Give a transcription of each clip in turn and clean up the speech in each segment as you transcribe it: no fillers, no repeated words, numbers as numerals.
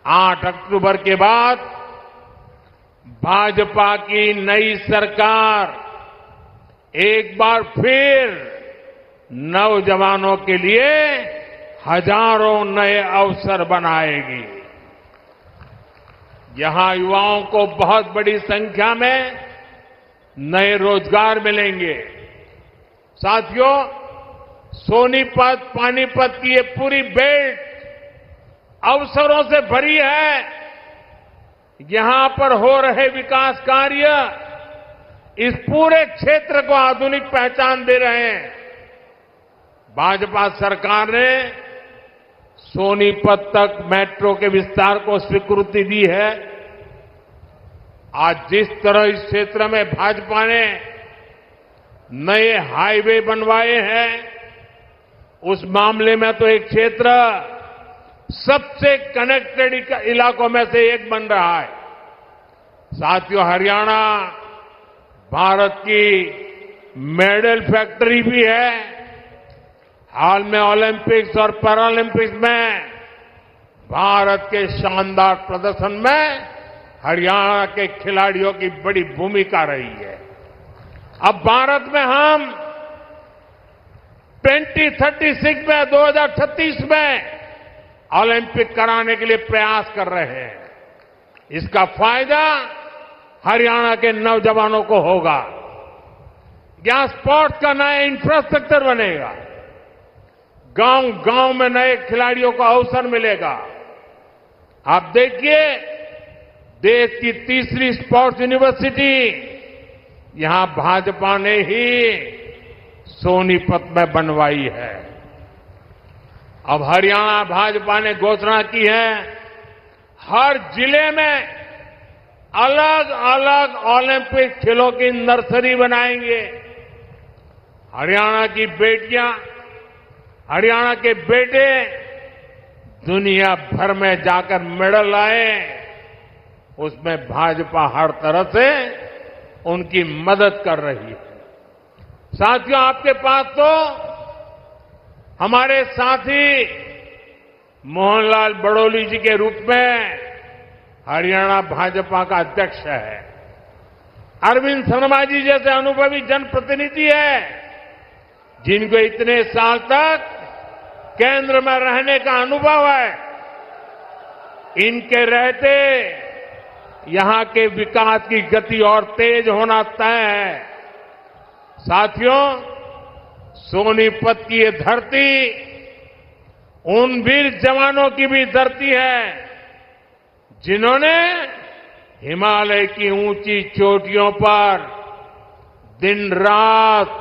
8 अक्टूबर के बाद भाजपा की नई सरकार एक बार फिर नौजवानों के लिए हजारों नए अवसर बनाएगी। यहां युवाओं को बहुत बड़ी संख्या में नए रोजगार मिलेंगे। साथियों, सोनीपत, पानीपत की ये पूरी बेल्ट अवसरों से भरी है। यहां पर हो रहे विकास कार्य इस पूरे क्षेत्र को आधुनिक पहचान दे रहे हैं। भाजपा सरकार ने सोनीपत तक मेट्रो के विस्तार को स्वीकृति दी है। आज जिस तरह इस क्षेत्र में भाजपा ने नए हाईवे बनवाए हैं, उस मामले में तो एक क्षेत्र सबसे कनेक्टेड इलाकों में से एक बन रहा है। साथियों, हरियाणा भारत की मेडल फैक्ट्री भी है। हाल में ओलंपिक्स और पैरालंपिक्स में भारत के शानदार प्रदर्शन में हरियाणा के खिलाड़ियों की बड़ी भूमिका रही है। अब भारत में हम 2036 में 2036 में ओलंपिक कराने के लिए प्रयास कर रहे हैं। इसका फायदा हरियाणा के नौजवानों को होगा। यहां स्पोर्ट्स का नया इंफ्रास्ट्रक्चर बनेगा। गांव-गांव में नए खिलाड़ियों को अवसर मिलेगा। आप देखिए, देश की तीसरी स्पोर्ट्स यूनिवर्सिटी यहां भाजपा ने ही सोनीपत में बनवाई है। अब हरियाणा भाजपा ने घोषणा की है, हर जिले में अलग अलग ओलंपिक खेलों की नर्सरी बनाएंगे। हरियाणा की बेटियां, हरियाणा के बेटे दुनिया भर में जाकर मेडल लाए, उसमें भाजपा हर तरह से उनकी मदद कर रही है। साथियों, आपके पास तो हमारे साथी मोहनलाल बड़ोली जी के रूप में हरियाणा भाजपा का अध्यक्ष है। अरविंद शर्मा जी जैसे अनुभवी जनप्रतिनिधि है, जिनको इतने साल तक केंद्र में रहने का अनुभव है। इनके रहते यहां के विकास की गति और तेज होना तय है। साथियों, सोनीपत की ये धरती उन वीर जवानों की भी धरती है, जिन्होंने हिमालय की ऊंची चोटियों पर दिन रात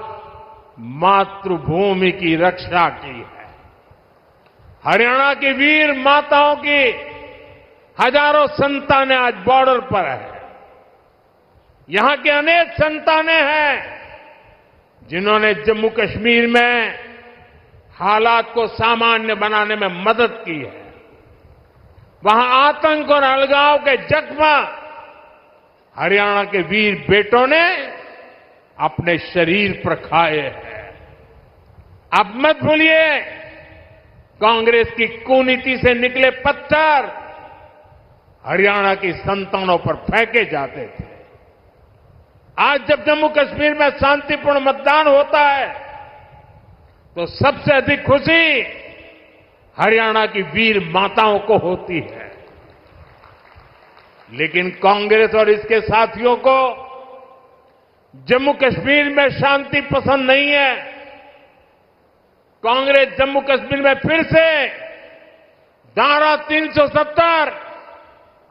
मातृभूमि की रक्षा की है। हरियाणा की वीर माताओं की हजारों संतानें आज बॉर्डर पर है। यहां के अनेक संतानें हैं जिन्होंने जम्मू कश्मीर में हालात को सामान्य बनाने में मदद की है। वहां आतंक और अलगाव के जख्म हरियाणा के वीर बेटों ने अपने शरीर पर खाए हैं। अब मत भूलिए, कांग्रेस की कुनीति से निकले पत्थर हरियाणा की संतानों पर फेंके जाते थे। आज जब जम्मू कश्मीर में शांतिपूर्ण मतदान होता है, तो सबसे अधिक खुशी हरियाणा की वीर माताओं को होती है। लेकिन कांग्रेस और इसके साथियों को जम्मू कश्मीर में शांति पसंद नहीं है। कांग्रेस जम्मू कश्मीर में फिर से धारा 370,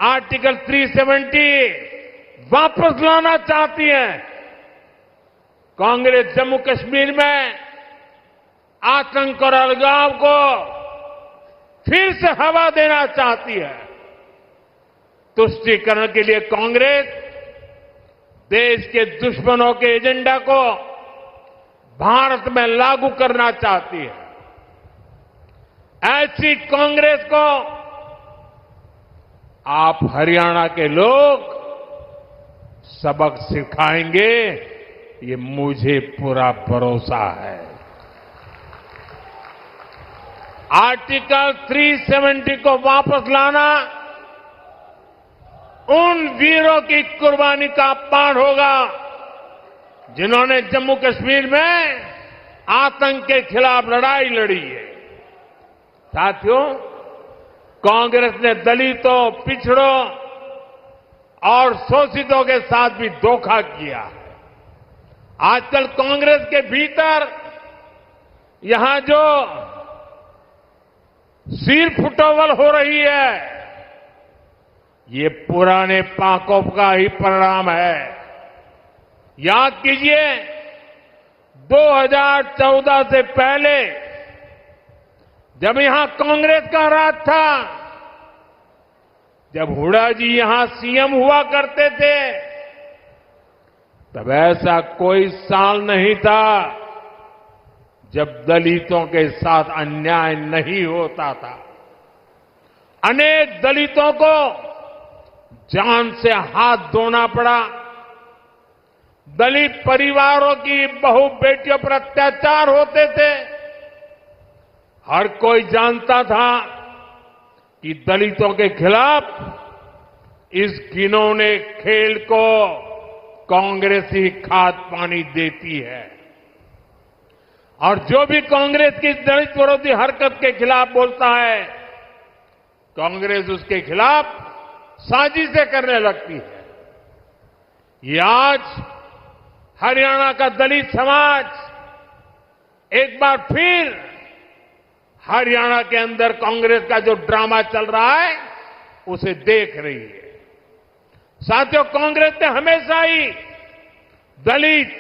आर्टिकल 370 वापस लाना चाहती है। कांग्रेस जम्मू कश्मीर में आतंक और अलगाव को फिर से हवा देना चाहती है। तुष्टीकरण के लिए कांग्रेस देश के दुश्मनों के एजेंडा को भारत में लागू करना चाहती है। ऐसी कांग्रेस को आप हरियाणा के लोग सबक सिखाएंगे, ये मुझे पूरा भरोसा है। आर्टिकल 370 को वापस लाना उन वीरों की कुर्बानी का अपमान होगा जिन्होंने जम्मू कश्मीर में आतंक के खिलाफ लड़ाई लड़ी है। साथियों, कांग्रेस ने दलितों, पिछड़ों और शोषितों के साथ भी धोखा किया है। आजकल कांग्रेस के भीतर यहां जो सिर फुटोवल हो रही है, ये पुराने पाकों का ही परिणाम है। याद कीजिए, 2014 से पहले जब यहां कांग्रेस का राज था, जब हुड्डा जी यहां सीएम हुआ करते थे, तब ऐसा कोई साल नहीं था जब दलितों के साथ अन्याय नहीं होता था। अनेक दलितों को जान से हाथ धोना पड़ा। दलित परिवारों की बहु बेटियों पर अत्याचार होते थे। हर कोई जानता था कि दलितों के खिलाफ इस घिनौने खेल को कांग्रेस ही खाद पानी देती है। और जो भी कांग्रेस की दलित विरोधी हरकत के खिलाफ बोलता है, कांग्रेस उसके खिलाफ साजिशें करने लगती है। ये आज हरियाणा का दलित समाज एक बार फिर हरियाणा के अंदर कांग्रेस का जो ड्रामा चल रहा है, उसे देख रही है। साथियों, कांग्रेस ने हमेशा ही दलित,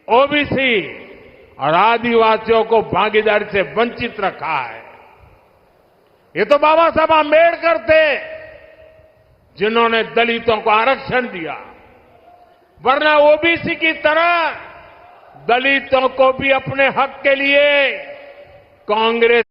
ओबीसी और आदिवासियों को भागीदारी से वंचित रखा है। ये तो बाबा साहब आंबेडकर थे जिन्होंने दलितों को आरक्षण दिया, वरना ओबीसी की तरह दलितों को भी अपने हक के लिए कांग्रेस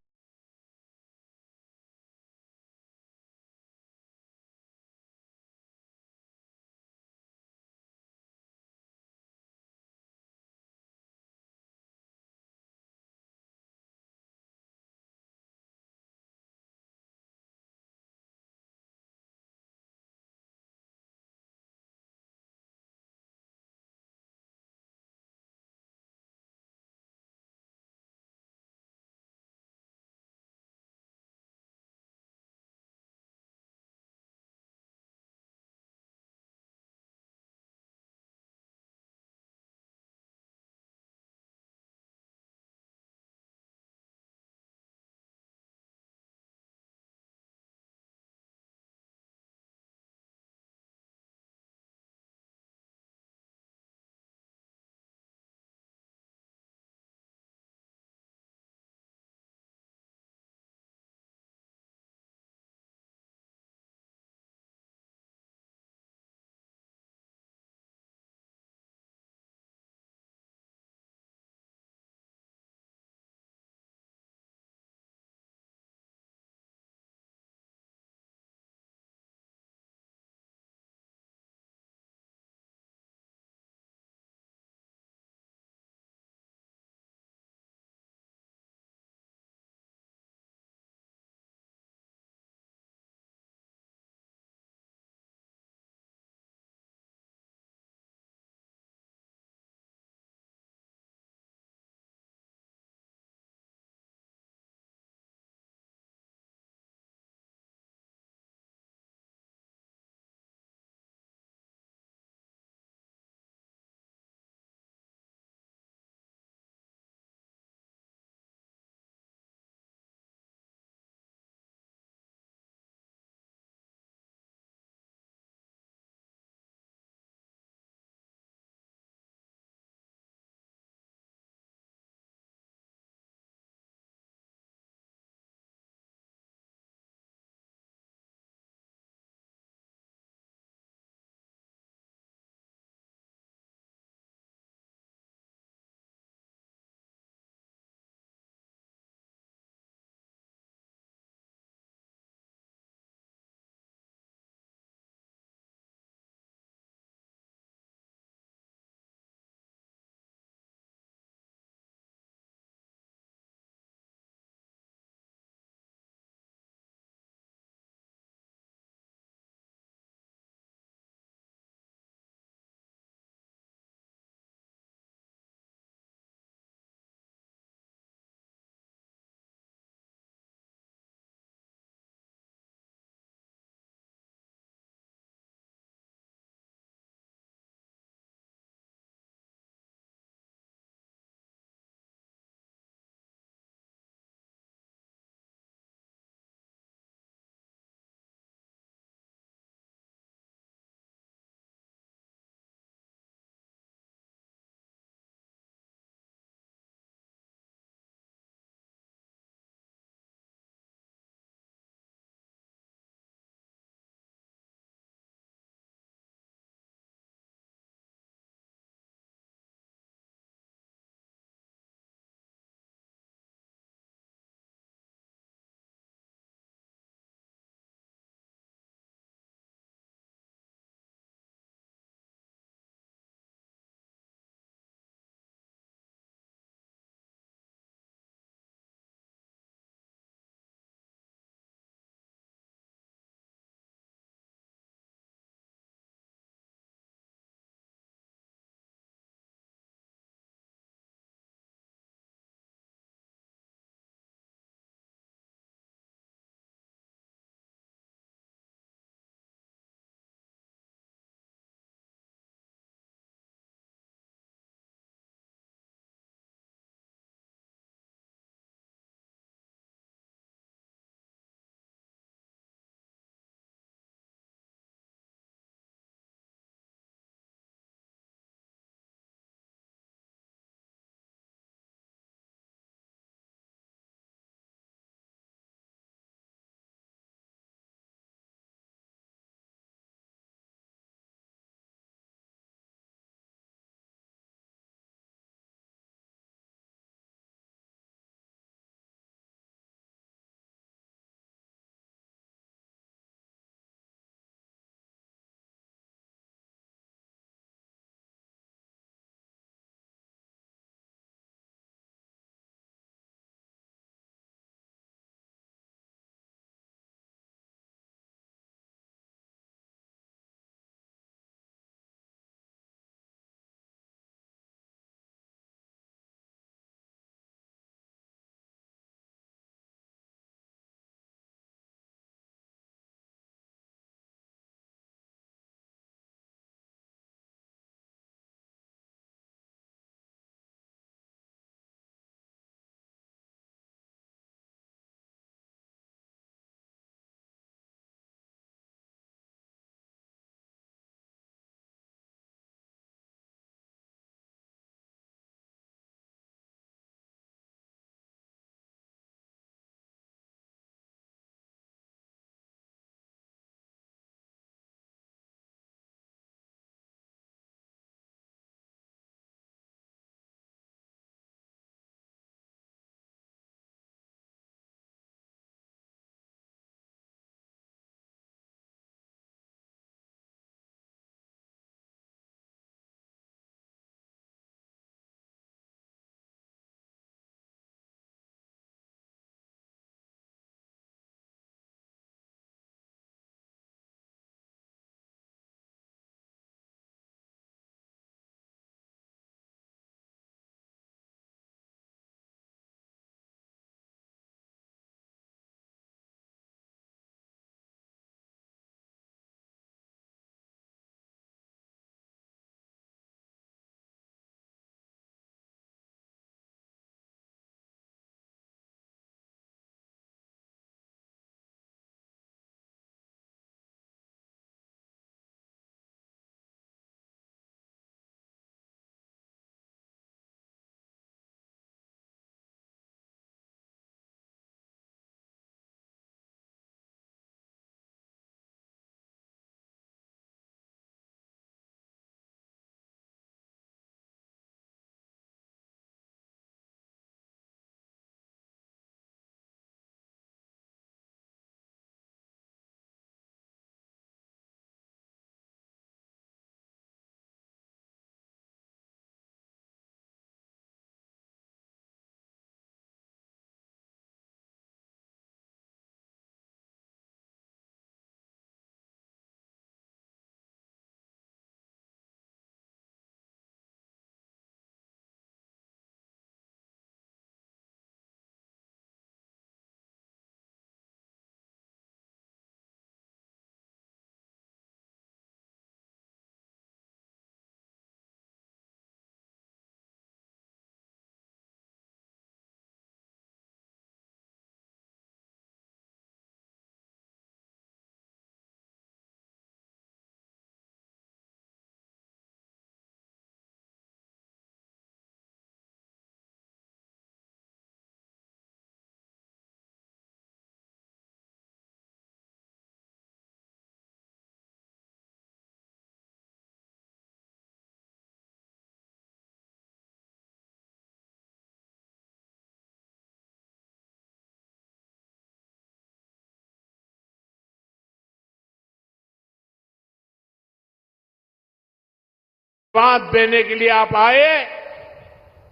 बात देने के लिए आप आए,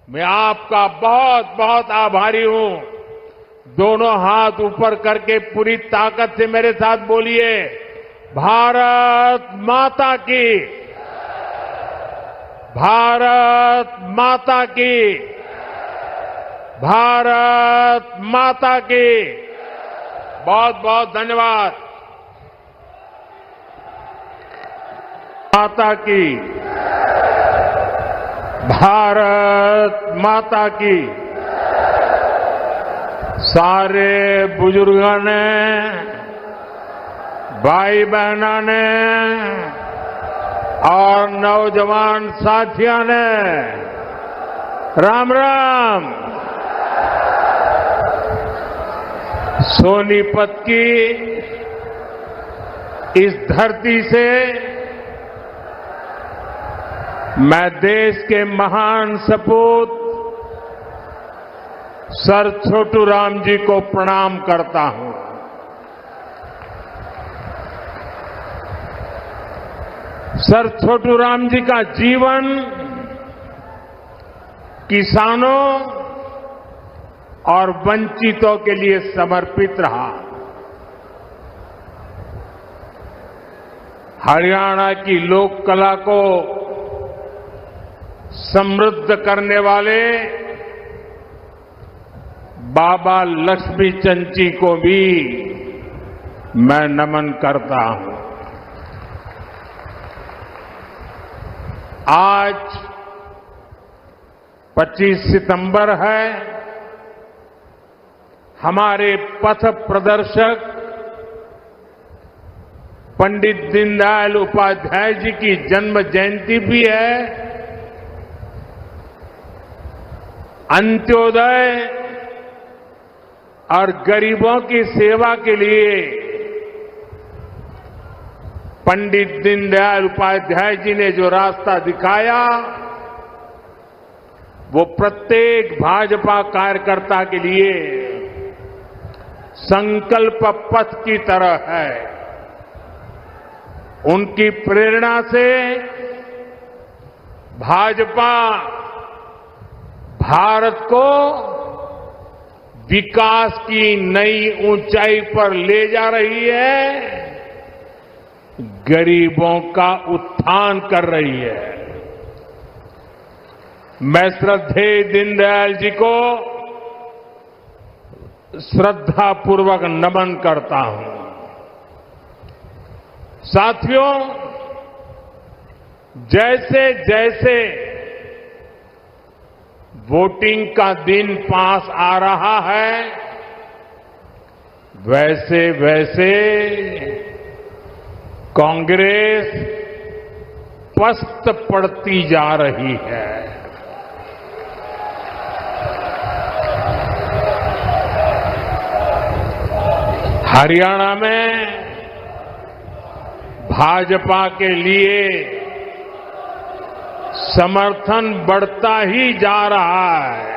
मैं आपका बहुत बहुत आभारी हूं। दोनों हाथ ऊपर करके पूरी ताकत से मेरे साथ बोलिए, भारत माता की, भारत माता की, भारत माता की। बहुत बहुत धन्यवाद। माता की, भारत माता की। सारे बुजुर्गों ने, भाई बहनों ने और नौजवान साथियों ने राम राम। सोनीपत की इस धरती से मैं देश के महान सपूत सर छोटू राम जी को प्रणाम करता हूं। सर छोटू राम जी का जीवन किसानों और वंचितों के लिए समर्पित रहा। हरियाणा की लोक कला को समृद्ध करने वाले बाबा लक्ष्मी चंद जी को भी मैं नमन करता हूं। आज 25 सितंबर है। हमारे पथ प्रदर्शक पंडित दीनदयाल उपाध्याय जी की जन्म जयंती भी है। अंत्योदय और गरीबों की सेवा के लिए पंडित दीनदयाल उपाध्याय जी ने जो रास्ता दिखाया, वो प्रत्येक भाजपा कार्यकर्ता के लिए संकल्प पथ की तरह है। उनकी प्रेरणा से भाजपा भारत को विकास की नई ऊंचाई पर ले जा रही है, गरीबों का उत्थान कर रही है। मैं श्रद्धेय दीनदयाल जी को श्रद्धापूर्वक नमन करता हूं। साथियों, जैसे जैसे वोटिंग का दिन पास आ रहा है, वैसे वैसे कांग्रेस पस्त पड़ती जा रही है। हरियाणा में भाजपा के लिए समर्थन बढ़ता ही जा रहा है।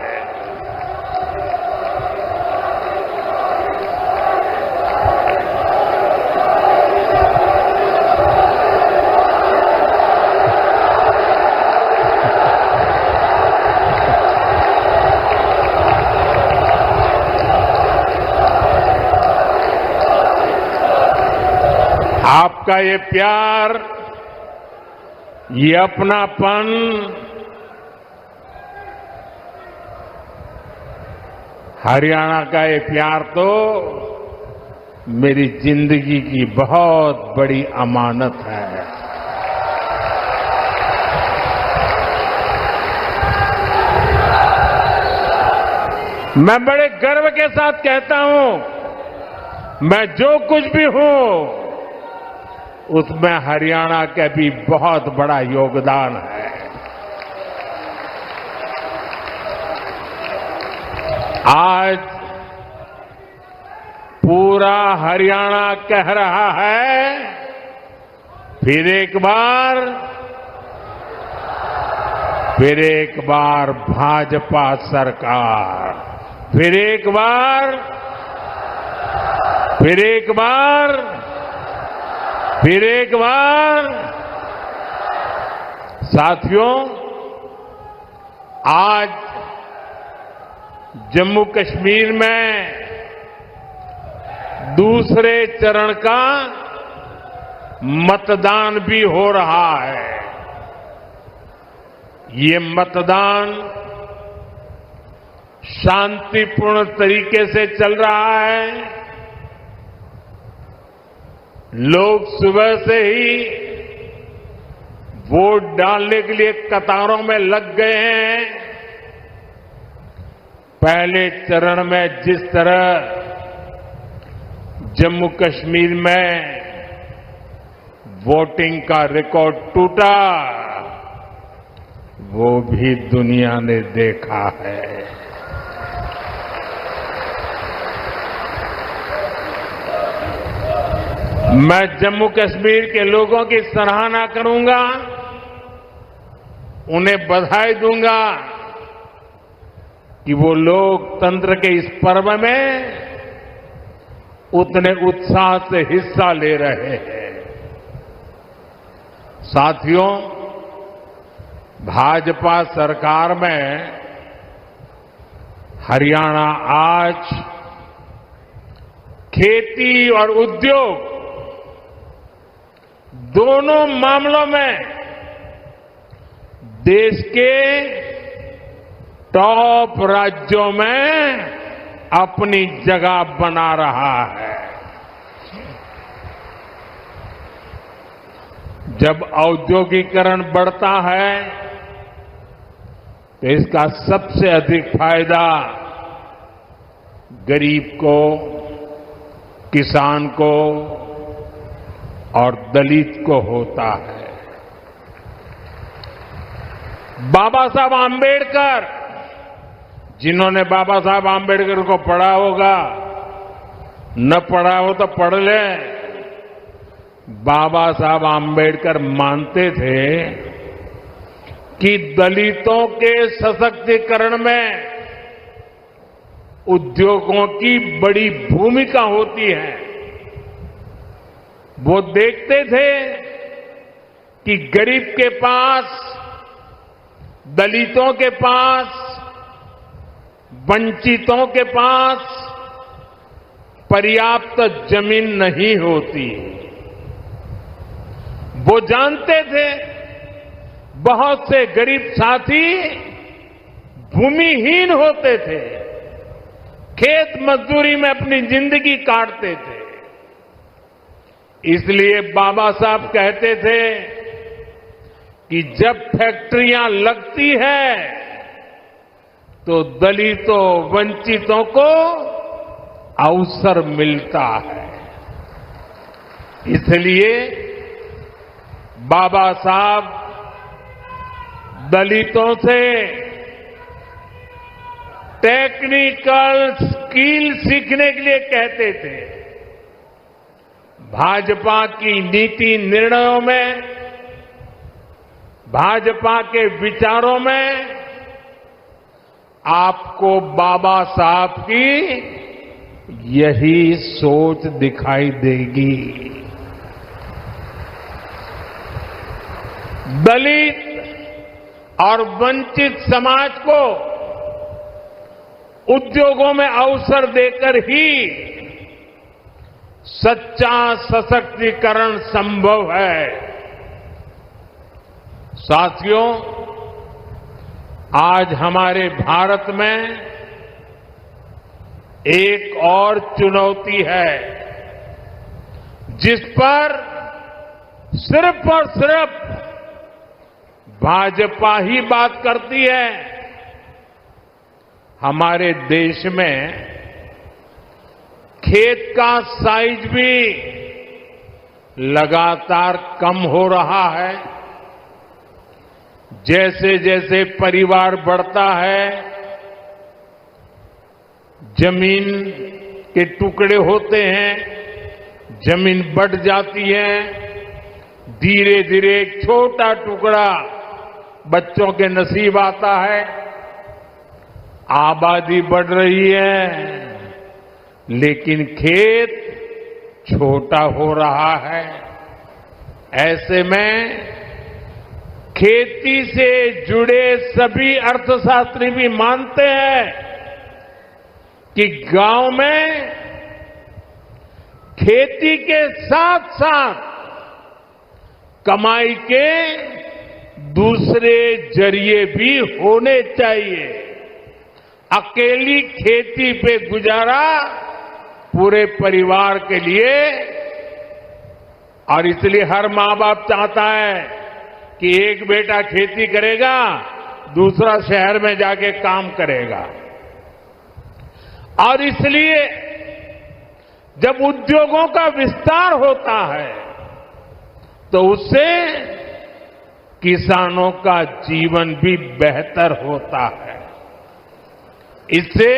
आपका ये प्यार, ये अपनापन हरियाणा का ये प्यार तो मेरी जिंदगी की बहुत बड़ी अमानत है। मैं बड़े गर्व के साथ कहता हूं, मैं जो कुछ भी हूं उसमें हरियाणा का भी बहुत बड़ा योगदान है। आज पूरा हरियाणा कह रहा है, फिर एक बार भाजपा सरकार, फिर एक बार साथियों, आज जम्मू कश्मीर में दूसरे चरण का मतदान भी हो रहा है। ये मतदान शांतिपूर्ण तरीके से चल रहा है। लोग सुबह से ही वोट डालने के लिए कतारों में लग गए हैं। पहले चरण में जिस तरह जम्मू कश्मीर में वोटिंग का रिकॉर्ड टूटा, वो भी दुनिया ने देखा है। मैं जम्मू कश्मीर के लोगों की सराहना करूंगा, उन्हें बधाई दूंगा कि वो लोकतंत्र के इस पर्व में उतने उत्साह से हिस्सा ले रहे हैं। साथियों, भाजपा सरकार में हरियाणा आज खेती और उद्योग दोनों मामलों में देश के टॉप राज्यों में अपनी जगह बना रहा है। जब औद्योगिकरण बढ़ता है तो इसका सबसे अधिक फायदा गरीब को, किसान को और दलित को होता है। बाबा साहब आंबेडकर, जिन्होंने बाबा साहब आंबेडकर को पढ़ा होगा, न पढ़ा हो तो पढ़ ले। बाबा साहब आंबेडकर मानते थे कि दलितों के सशक्तिकरण में उद्योगों की बड़ी भूमिका होती है। वो देखते थे कि गरीब के पास, दलितों के पास, वंचितों के पास पर्याप्त जमीन नहीं होती। वो जानते थे बहुत से गरीब साथी भूमिहीन होते थे, खेत मजदूरी में अपनी जिंदगी काटते थे। इसलिए बाबा साहब कहते थे कि जब फैक्ट्रियां लगती है तो दलितों, वंचितों को अवसर मिलता है। इसलिए बाबा साहब दलितों से टेक्निकल स्किल सीखने के लिए कहते थे। भाजपा की नीति निर्णयों में, भाजपा के विचारों में आपको बाबा साहब की यही सोच दिखाई देगी। दलित और वंचित समाज को उद्योगों में अवसर देकर ही सच्चा सशक्तिकरण संभव है। साथियों, आज हमारे भारत में एक और चुनौती है जिस पर सिर्फ और सिर्फ भाजपा ही बात करती है। हमारे देश में खेत का साइज भी लगातार कम हो रहा है। जैसे जैसे परिवार बढ़ता है, जमीन के टुकड़े होते हैं, जमीन बढ़ जाती है। धीरे धीरे एक छोटा टुकड़ा बच्चों के नसीब आता है। आबादी बढ़ रही है, लेकिन खेत छोटा हो रहा है। ऐसे में खेती से जुड़े सभी अर्थशास्त्री भी मानते हैं कि गांव में खेती के साथ साथ कमाई के दूसरे जरिए भी होने चाहिए। अकेली खेती पे गुजारा पूरे परिवार के लिए, और इसलिए हर मां बाप चाहता है कि एक बेटा खेती करेगा, दूसरा शहर में जाके काम करेगा। और इसलिए जब उद्योगों का विस्तार होता है तो उससे किसानों का जीवन भी बेहतर होता है। इससे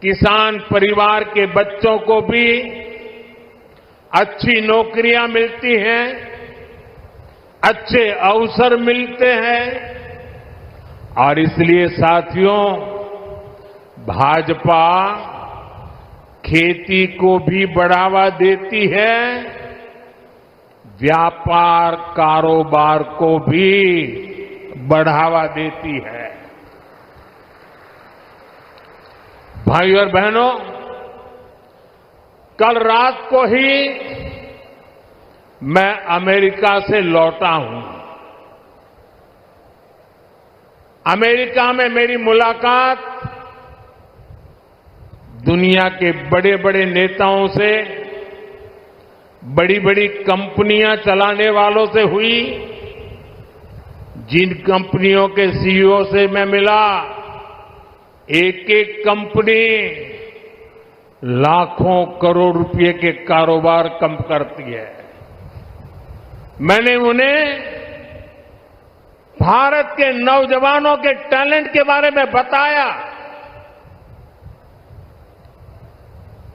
किसान परिवार के बच्चों को भी अच्छी नौकरियां मिलती हैं, अच्छे अवसर मिलते हैं। और इसलिए साथियों, भाजपा खेती को भी बढ़ावा देती है, व्यापार कारोबार को भी बढ़ावा देती है। भाइयों और बहनों, कल रात को ही मैं अमेरिका से लौटा हूं। अमेरिका में मेरी मुलाकात दुनिया के बड़े बड़े नेताओं से, बड़ी बड़ी कंपनियां चलाने वालों से हुई। जिन कंपनियों के सीईओ से मैं मिला, एक एक कंपनी लाखों करोड़ रुपए के कारोबार कम करती है। मैंने उन्हें भारत के नौजवानों के टैलेंट के बारे में बताया।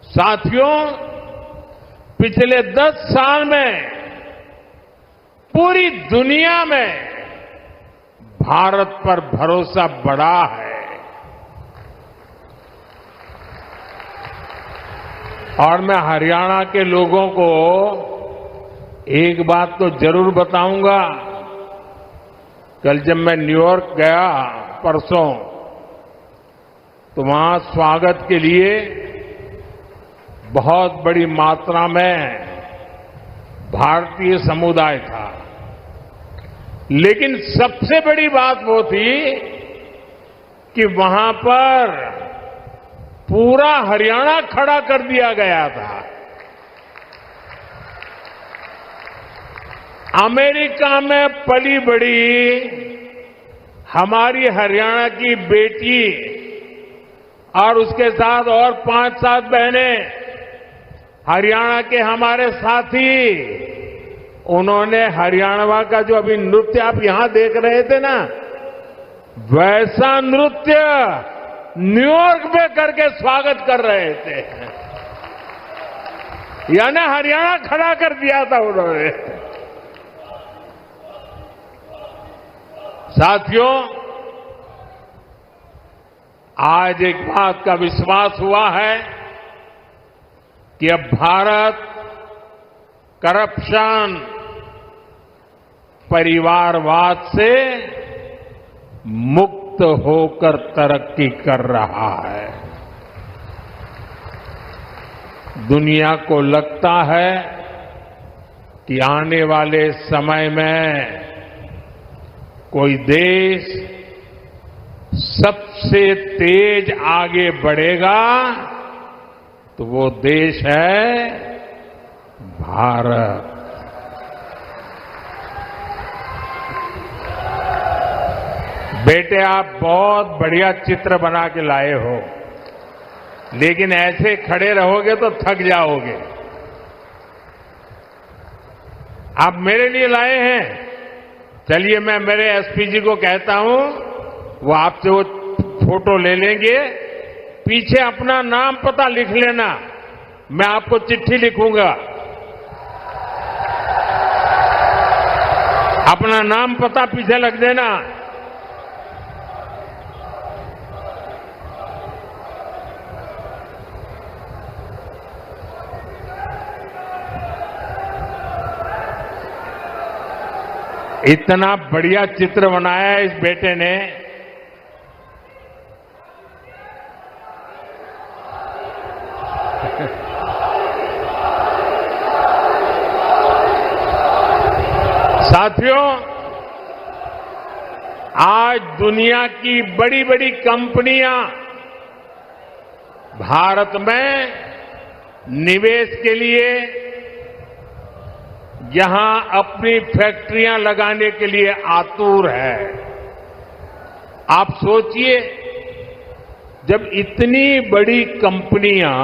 साथियों, पिछले 10 साल में पूरी दुनिया में भारत पर भरोसा बढ़ा है। और मैं हरियाणा के लोगों को एक बात तो जरूर बताऊंगा। कल जब मैं न्यूयॉर्क गया परसों, तो वहां स्वागत के लिए बहुत बड़ी मात्रा में भारतीय समुदाय था। लेकिन सबसे बड़ी बात वो थी कि वहां पर पूरा हरियाणा खड़ा कर दिया गया था। अमेरिका में पली बड़ी हमारी हरियाणा की बेटी और उसके साथ और 5-7 बहनें, हरियाणा के हमारे साथी, उन्होंने हरियाणा का जो अभी नृत्य आप यहां देख रहे थे ना, वैसा नृत्य न्यूयॉर्क में करके स्वागत कर रहे थे। यानी हरियाणा खड़ा कर दिया था उन्होंने। साथियों, आज एक बात का विश्वास हुआ है कि अब भारत करप्शन, परिवारवाद से मुक्त होकर तरक्की कर रहा है। दुनिया को लगता है कि आने वाले समय में कोई देश सबसे तेज आगे बढ़ेगा तो वो देश है भारत। बेटे, आप बहुत बढ़िया चित्र बना के लाए हो, लेकिन ऐसे खड़े रहोगे तो थक जाओगे। आप मेरे लिए लाए हैं। चलिए, मैं मेरे एसपी जी को कहता हूं, वो आपसे वो फोटो ले लेंगे। पीछे अपना नाम पता लिख लेना, मैं आपको चिट्ठी लिखूंगा। अपना नाम पता पीछे लिख देना। इतना बढ़िया चित्र बनाया है इस बेटे ने। साथियों, आज दुनिया की बड़ी बड़ी कंपनियां भारत में निवेश के लिए, यहां अपनी फैक्ट्रियां लगाने के लिए आतुर है। आप सोचिए, जब इतनी बड़ी कंपनियां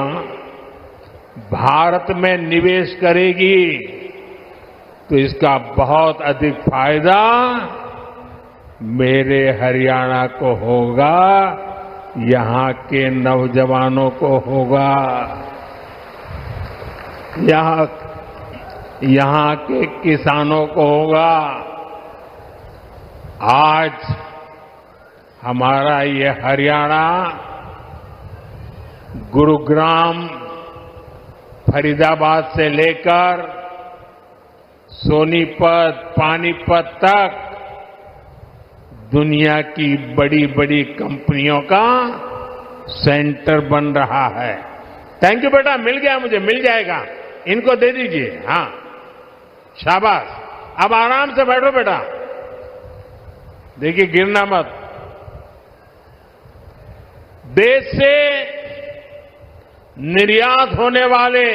भारत में निवेश करेगी तो इसका बहुत अधिक फायदा मेरे हरियाणा को होगा, यहां के नौजवानों को होगा, यहां के किसानों को होगा। आज हमारा ये हरियाणा गुरुग्राम, फरीदाबाद से लेकर सोनीपत, पानीपत तक दुनिया की बड़ी बड़ी कंपनियों का सेंटर बन रहा है। थैंक यू बेटा, मिल गया मुझे, मिल जाएगा, इनको दे दीजिए। हाँ, शाबाश। अब आराम से बैठो बेटा, देखिए गिरना मत। देश से निर्यात होने वाले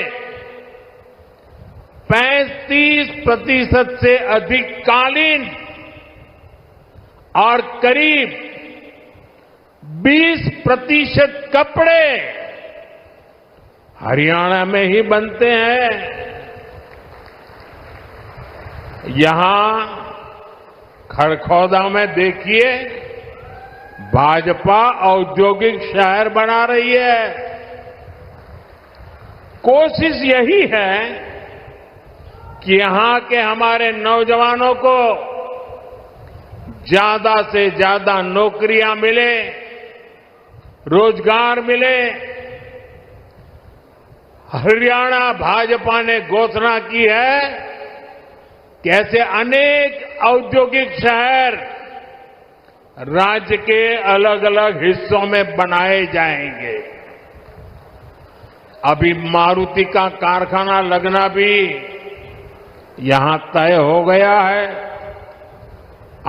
35% से अधिक कालीन और करीब 20% कपड़े हरियाणा में ही बनते हैं। यहां खड़खौदा में देखिए, भाजपा औद्योगिक शहर बना रही है। कोशिश यही है कि यहां के हमारे नौजवानों को ज्यादा से ज्यादा नौकरियां मिले, रोजगार मिले। हरियाणा भाजपा ने घोषणा की है कि ऐसे अनेक औद्योगिक शहर राज्य के अलग अलग हिस्सों में बनाए जाएंगे। अभी मारुति का कारखाना लगना भी यहां तय हो गया है।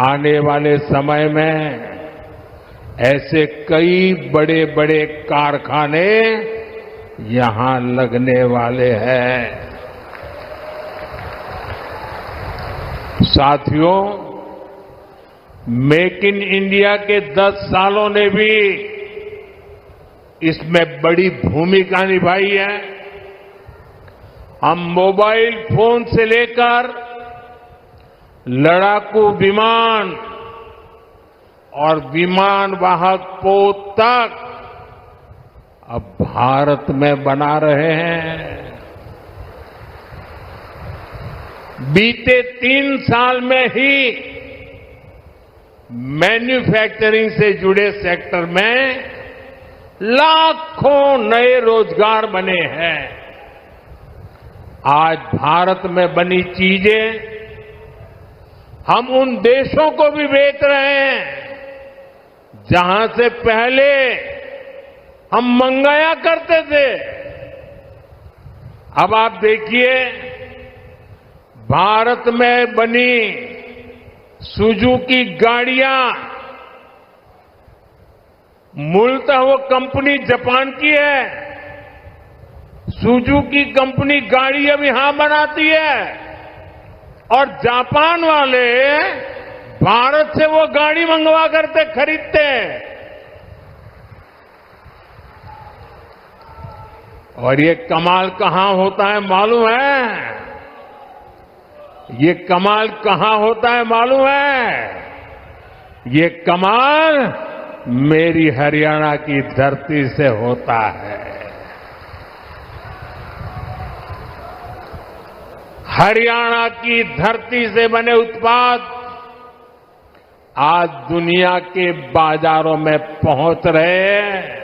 आने वाले समय में ऐसे कई बड़े बड़े कारखाने यहां लगने वाले हैं। साथियों, मेक इन इंडिया के 10 सालों ने भी इसमें बड़ी भूमिका निभाई है। हम मोबाइल फोन से लेकर लड़ाकू विमान और विमान वाहक पोत तक अब भारत में बना रहे हैं। बीते 3 साल में ही मैन्युफैक्चरिंग से जुड़े सेक्टर में लाखों नए रोजगार बने हैं। आज भारत में बनी चीजें हम उन देशों को भी बेच रहे हैं जहां से पहले हम मंगाया करते थे। अब आप देखिए, भारत में बनी सुजुकी गाड़ियां, मूलतः वो कंपनी जापान की है। सुजुकी कंपनी गाड़ी अब यहां बनाती है और जापान वाले भारत से वो गाड़ी मंगवा करते खरीदते हैं। और ये कमाल कहां होता है मालूम है? ये कमाल कहां होता है मालूम है? ये कमाल मेरी हरियाणा की धरती से होता है। हरियाणा की धरती से बने उत्पाद आज दुनिया के बाजारों में पहुंच रहे हैं।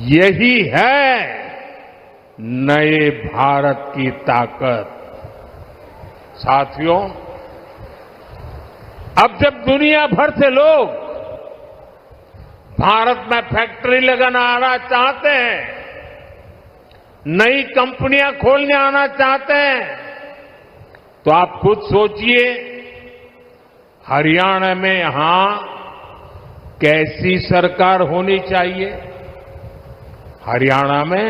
यही है नए भारत की ताकत। साथियों, अब जब दुनिया भर से लोग भारत में फैक्ट्री लगाना आना चाहते हैं, नई कंपनियां खोलने आना चाहते हैं, तो आप खुद सोचिए हरियाणा में यहां कैसी सरकार होनी चाहिए। हरियाणा में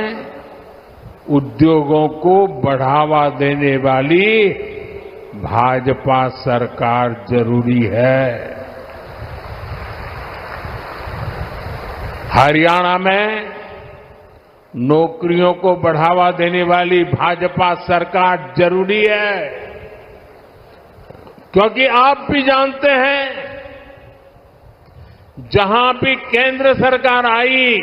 उद्योगों को बढ़ावा देने वाली भाजपा सरकार जरूरी है। हरियाणा में नौकरियों को बढ़ावा देने वाली भाजपा सरकार जरूरी है, क्योंकि आप भी जानते हैं जहां भी केंद्र सरकार आई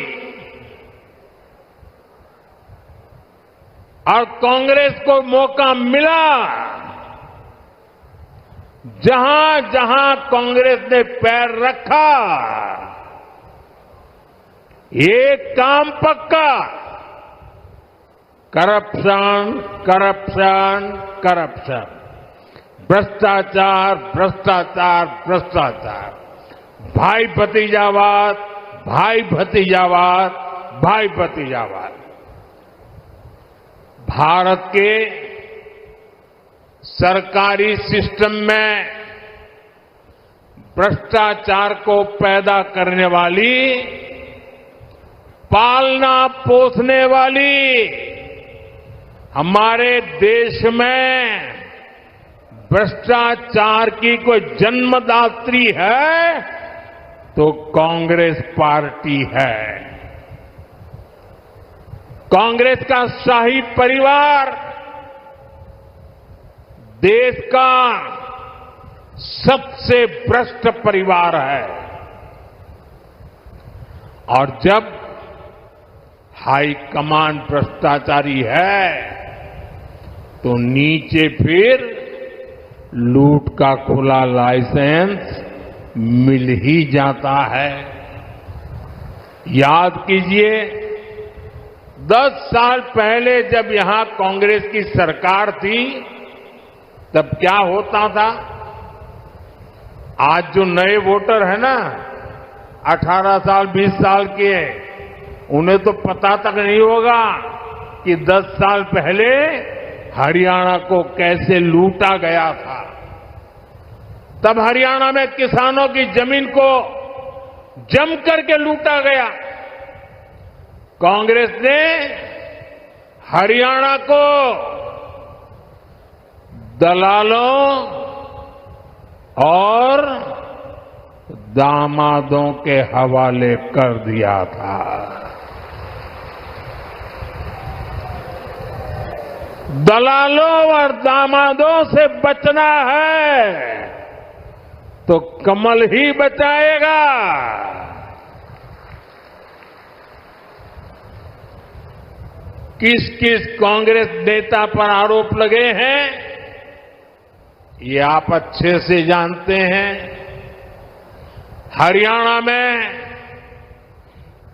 और कांग्रेस को मौका मिला, जहां जहां कांग्रेस ने पैर रखा, एक काम पक्का, करप्शन, करप्शन, करप्शन, भ्रष्टाचार, भ्रष्टाचार, भ्रष्टाचार, भाई भतीजावाद, भाई भतीजावाद, भाई भतीजावाद। भारत के सरकारी सिस्टम में भ्रष्टाचार को पैदा करने वाली, पालना पोसने वाली, हमारे देश में भ्रष्टाचार की कोई जन्मदात्री है तो कांग्रेस पार्टी है। कांग्रेस का शाही परिवार देश का सबसे भ्रष्ट परिवार है, और जब हाईकमान भ्रष्टाचारी है तो नीचे फिर लूट का खुला लाइसेंस मिल ही जाता है। याद कीजिए 10 साल पहले जब यहां कांग्रेस की सरकार थी तब क्या होता था। आज जो नए वोटर है ना 18 साल 20 साल के, उन्हें तो पता तक नहीं होगा कि 10 साल पहले हरियाणा को कैसे लूटा गया था। तब हरियाणा में किसानों की जमीन को जम करके लूटा गया। कांग्रेस ने हरियाणा को दलालों और दामादों के हवाले कर दिया था। दलालों और दामादों से बचना है तो कमल ही बचाएगा। किस किस कांग्रेस नेता पर आरोप लगे हैं ये आप अच्छे से जानते हैं। हरियाणा में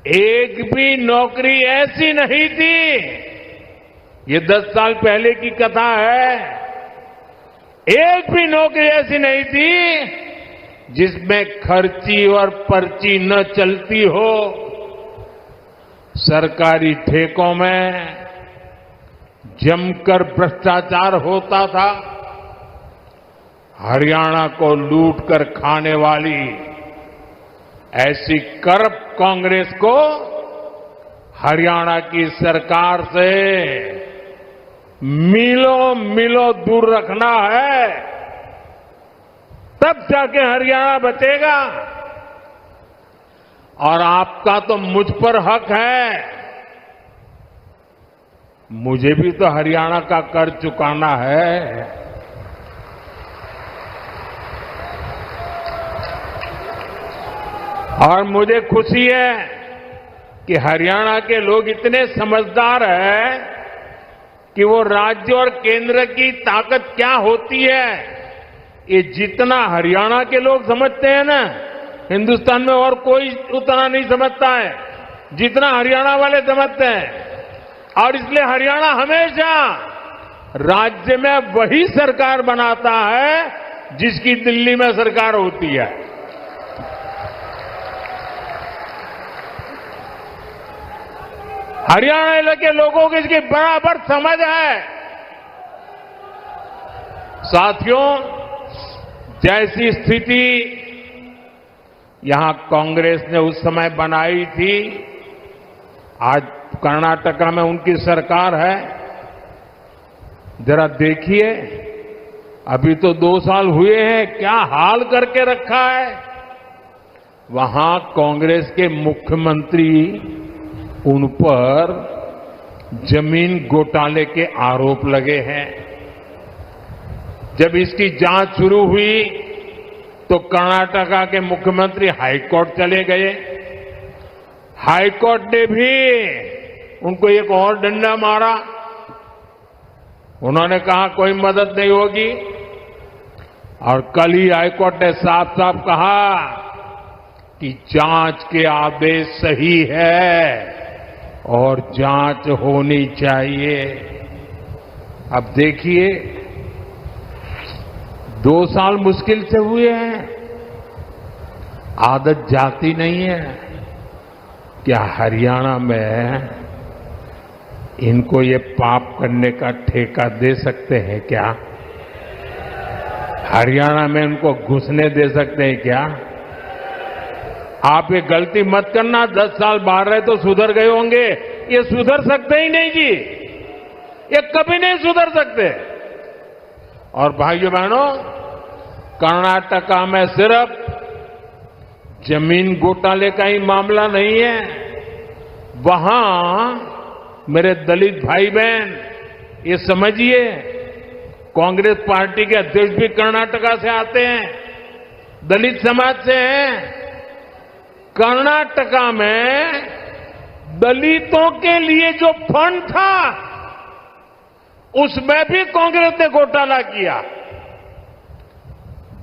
एक भी नौकरी ऐसी नहीं थी, ये 10 साल पहले की कथा है, एक भी नौकरी ऐसी नहीं थी जिसमें खर्ची और पर्ची न चलती हो। सरकारी ठेकों में जमकर भ्रष्टाचार होता था। हरियाणा को लूट कर खाने वाली ऐसी करप्ट कांग्रेस को हरियाणा की सरकार से मीलों मीलों दूर रखना है, तब जाके हरियाणा बचेगा। और आपका तो मुझ पर हक है, मुझे भी तो हरियाणा का कर चुकाना है। और मुझे खुशी है कि हरियाणा के लोग इतने समझदार हैं कि वो राज्य और केंद्र की ताकत क्या होती है ये जितना हरियाणा के लोग समझते हैं ना, हिंदुस्तान में और कोई उतना नहीं समझता है जितना हरियाणा वाले समझते हैं। और इसलिए हरियाणा हमेशा राज्य में वही सरकार बनाता है जिसकी दिल्ली में सरकार होती है। हरियाणा के लोगों को इसकी बराबर समझ है। साथियों, जैसी स्थिति यहां कांग्रेस ने उस समय बनाई थी, आज कर्नाटका में उनकी सरकार है। जरा देखिए, अभी तो 2 साल हुए हैं, क्या हाल करके रखा है। वहां कांग्रेस के मुख्यमंत्री, उन पर जमीन घोटाले के आरोप लगे हैं। जब इसकी जांच शुरू हुई तो कर्नाटका के मुख्यमंत्री हाईकोर्ट चले गए। हाईकोर्ट ने भी उनको एक और डंडा मारा। उन्होंने कहा कोई मदद नहीं होगी, और कल ही हाईकोर्ट ने साफ साफ कहा कि जांच के आदेश सही है और जांच होनी चाहिए। अब देखिए, 2 साल मुश्किल से हुए हैं, आदत जाती नहीं है। क्या हरियाणा में इनको ये पाप करने का ठेका दे सकते हैं क्या? हरियाणा में इनको घुसने दे सकते हैं क्या? आप ये गलती मत करना, 10 साल बाहर रहे तो सुधर गए होंगे, ये सुधर सकते ही नहीं जी, ये कभी नहीं सुधर सकते। और भाइयों बहनों, कर्नाटका में सिर्फ जमीन घोटाले का ही मामला नहीं है, वहां मेरे दलित भाई बहन ये समझिए, कांग्रेस पार्टी के अध्यक्ष भी कर्नाटका से आते हैं, दलित समाज से हैं। कर्नाटका में दलितों के लिए जो फंड था, उसमें भी कांग्रेस ने घोटाला किया।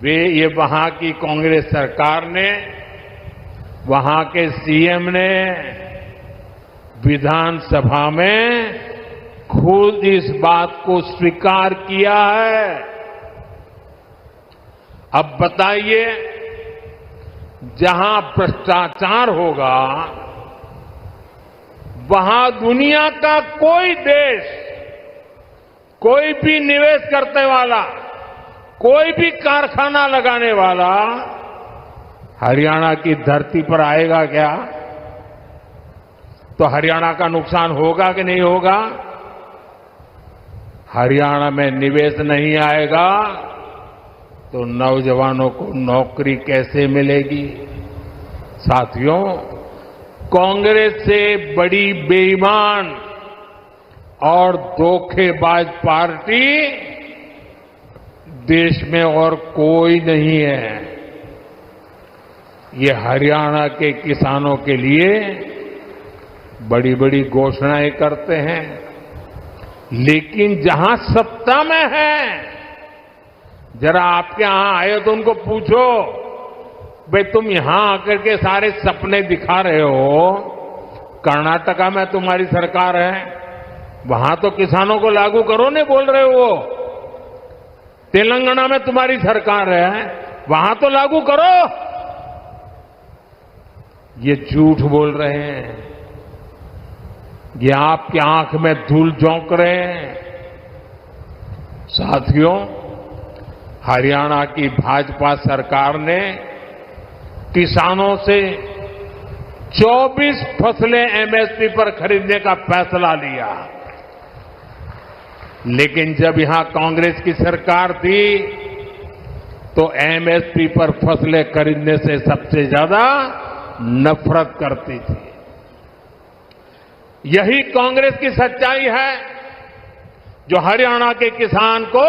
ये वहां की कांग्रेस सरकार ने, वहां के सीएम ने विधानसभा में खुद इस बात को स्वीकार किया है। अब बताइए, जहां भ्रष्टाचार होगा, वहां दुनिया का कोई देश, कोई भी निवेश करने वाला, कोई भी कारखाना लगाने वाला हरियाणा की धरती पर आएगा क्या? तो हरियाणा का नुकसान होगा कि नहीं होगा? हरियाणा में निवेश नहीं आएगा तो नौजवानों को नौकरी कैसे मिलेगी? साथियों, कांग्रेस से बड़ी बेईमान और धोखेबाज पार्टी देश में और कोई नहीं है। ये हरियाणा के किसानों के लिए बड़ी बड़ी घोषणाएं करते हैं, लेकिन जहां सत्ता में है, जरा आपके यहां आए तो उनको पूछो, भाई तुम यहां आकर के सारे सपने दिखा रहे हो, कर्नाटका में तुम्हारी सरकार है, वहां तो किसानों को लागू करो नहीं बोल रहे हो। तेलंगाना में तुम्हारी सरकार है, वहां तो लागू करो। ये झूठ बोल रहे हैं, ये आपकी आंख में धूल झोंक रहे हैं। साथियों, हरियाणा की भाजपा सरकार ने किसानों से 24 फसलें एमएसपी पर खरीदने का फैसला लिया, लेकिन जब यहां कांग्रेस की सरकार थी तो एमएसपी पर फसलें खरीदने से सबसे ज्यादा नफरत करती थी। यही कांग्रेस की सच्चाई है, जो हरियाणा के किसान को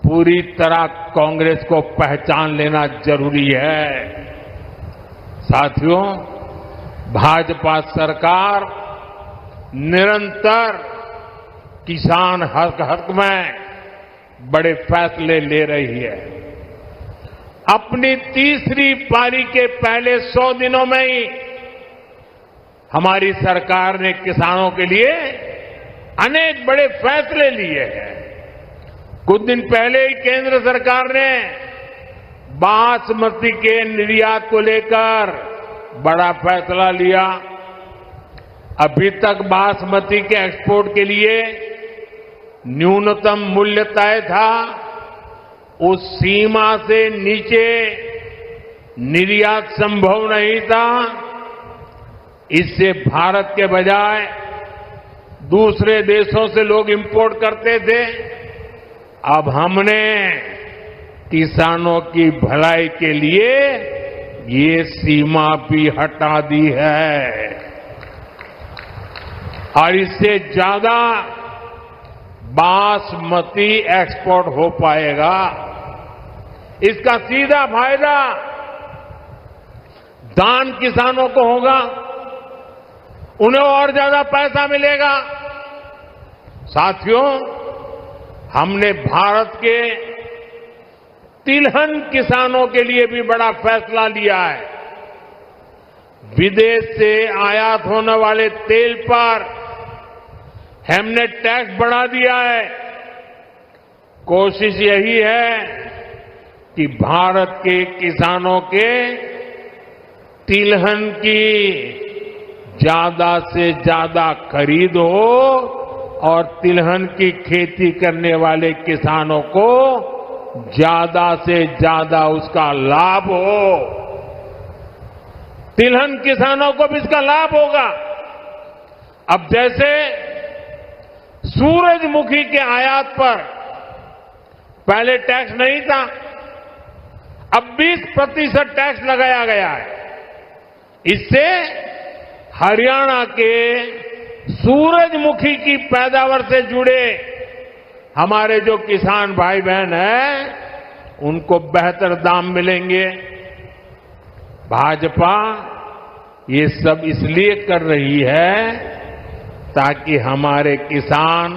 पूरी तरह कांग्रेस को पहचान लेना जरूरी है। साथियों, भाजपा सरकार निरंतर किसान हक में बड़े फैसले ले रही है। अपनी तीसरी पारी के पहले 100 दिनों में ही हमारी सरकार ने किसानों के लिए अनेक बड़े फैसले लिए हैं। कुछ दिन पहले ही केंद्र सरकार ने बासमती के निर्यात को लेकर बड़ा फैसला लिया। अभी तक बासमती के एक्सपोर्ट के लिए न्यूनतम मूल्य तय था, उस सीमा से नीचे निर्यात संभव नहीं था। इससे भारत के बजाय दूसरे देशों से लोग इंपोर्ट करते थे। अब हमने किसानों की भलाई के लिए ये सीमा भी हटा दी है और इससे ज्यादा बासमती एक्सपोर्ट हो पाएगा। इसका सीधा फायदा दान किसानों को होगा, उन्हें और ज्यादा पैसा मिलेगा। साथियों, हमने भारत के तिलहन किसानों के लिए भी बड़ा फैसला लिया है। विदेश से आयात होने वाले तेल पर हमने टैक्स बढ़ा दिया है। कोशिश यही है कि भारत के किसानों के तिलहन की ज्यादा से ज्यादा खरीद हो और तिलहन की खेती करने वाले किसानों को ज्यादा से ज्यादा उसका लाभ हो। तिलहन किसानों को भी इसका लाभ होगा। अब जैसे सूरजमुखी के आयात पर पहले टैक्स नहीं था, अब 20% टैक्स लगाया गया है। इससे हरियाणा के सूरजमुखी की पैदावार से जुड़े हमारे जो किसान भाई बहन हैं, उनको बेहतर दाम मिलेंगे। भाजपा ये सब इसलिए कर रही है ताकि हमारे किसान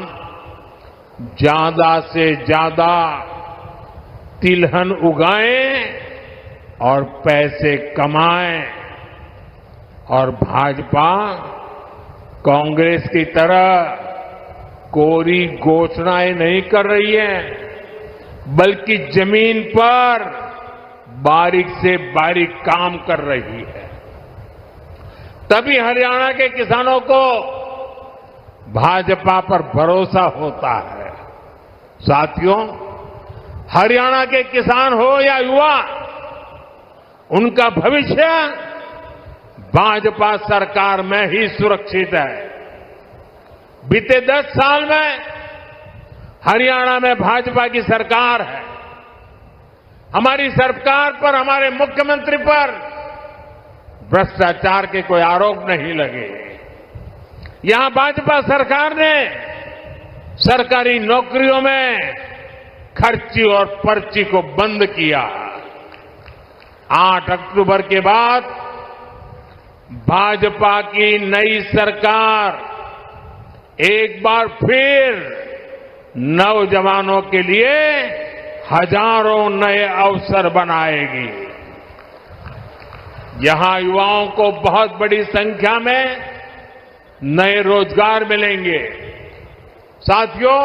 ज्यादा से ज्यादा तिलहन उगाएं और पैसे कमाएं। और भाजपा कांग्रेस की तरह कोरी घोषणाएं नहीं कर रही है, बल्कि जमीन पर बारीक से बारीक काम कर रही है। तभी हरियाणा के किसानों को भाजपा पर भरोसा होता है। साथियों, हरियाणा के किसान हो या युवा, उनका भविष्य भाजपा सरकार में ही सुरक्षित है। बीते 10 साल में हरियाणा में भाजपा की सरकार है। हमारी सरकार पर, हमारे मुख्यमंत्री पर भ्रष्टाचार के कोई आरोप नहीं लगे। यहां भाजपा सरकार ने सरकारी नौकरियों में खर्ची और पर्ची को बंद किया। 8 अक्टूबर के बाद भाजपा की नई सरकार एक बार फिर नौजवानों के लिए हजारों नए अवसर बनाएगी। यहां युवाओं को बहुत बड़ी संख्या में नए रोजगार मिलेंगे। साथियों,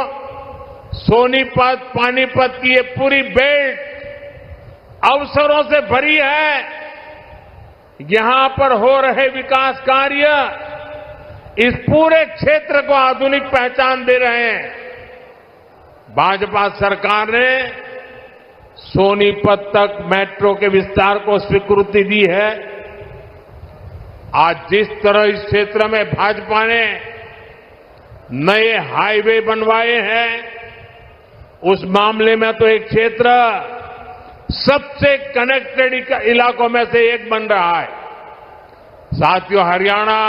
सोनीपत, पानीपत की ये पूरी बेल्ट अवसरों से भरी है। यहां पर हो रहे विकास कार्य इस पूरे क्षेत्र को आधुनिक पहचान दे रहे हैं। भाजपा सरकार ने सोनीपत तक मेट्रो के विस्तार को स्वीकृति दी है। आज जिस तरह इस क्षेत्र में भाजपा ने नए हाईवे बनवाए हैं, उस मामले में तो एक क्षेत्र सबसे कनेक्टेड इलाकों में से एक बन रहा है। साथियों, हरियाणा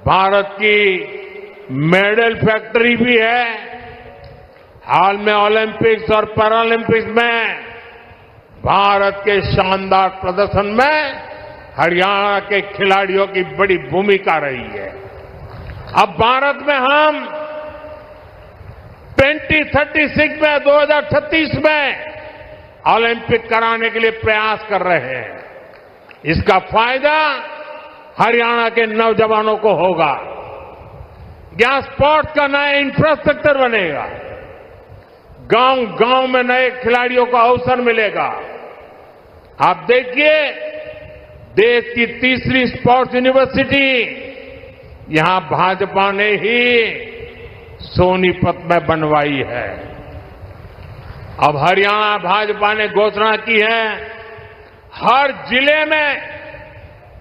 भारत की मेडल फैक्ट्री भी है। हाल में ओलंपिक्स और पैरालंपिक्स में भारत के शानदार प्रदर्शन में हरियाणा के खिलाड़ियों की बड़ी भूमिका रही है। अब भारत में हम 2036 में 2036 में ओलंपिक कराने के लिए प्रयास कर रहे हैं। इसका फायदा हरियाणा के नौजवानों को होगा। यहाँ स्पोर्ट्स का नया इंफ्रास्ट्रक्चर बनेगा, गांव गांव में नए खिलाड़ियों को अवसर मिलेगा। आप देखिए, देश की तीसरी स्पोर्ट्स यूनिवर्सिटी यहां भाजपा ने ही सोनीपत में बनवाई है। अब हरियाणा भाजपा ने घोषणा की है, हर जिले में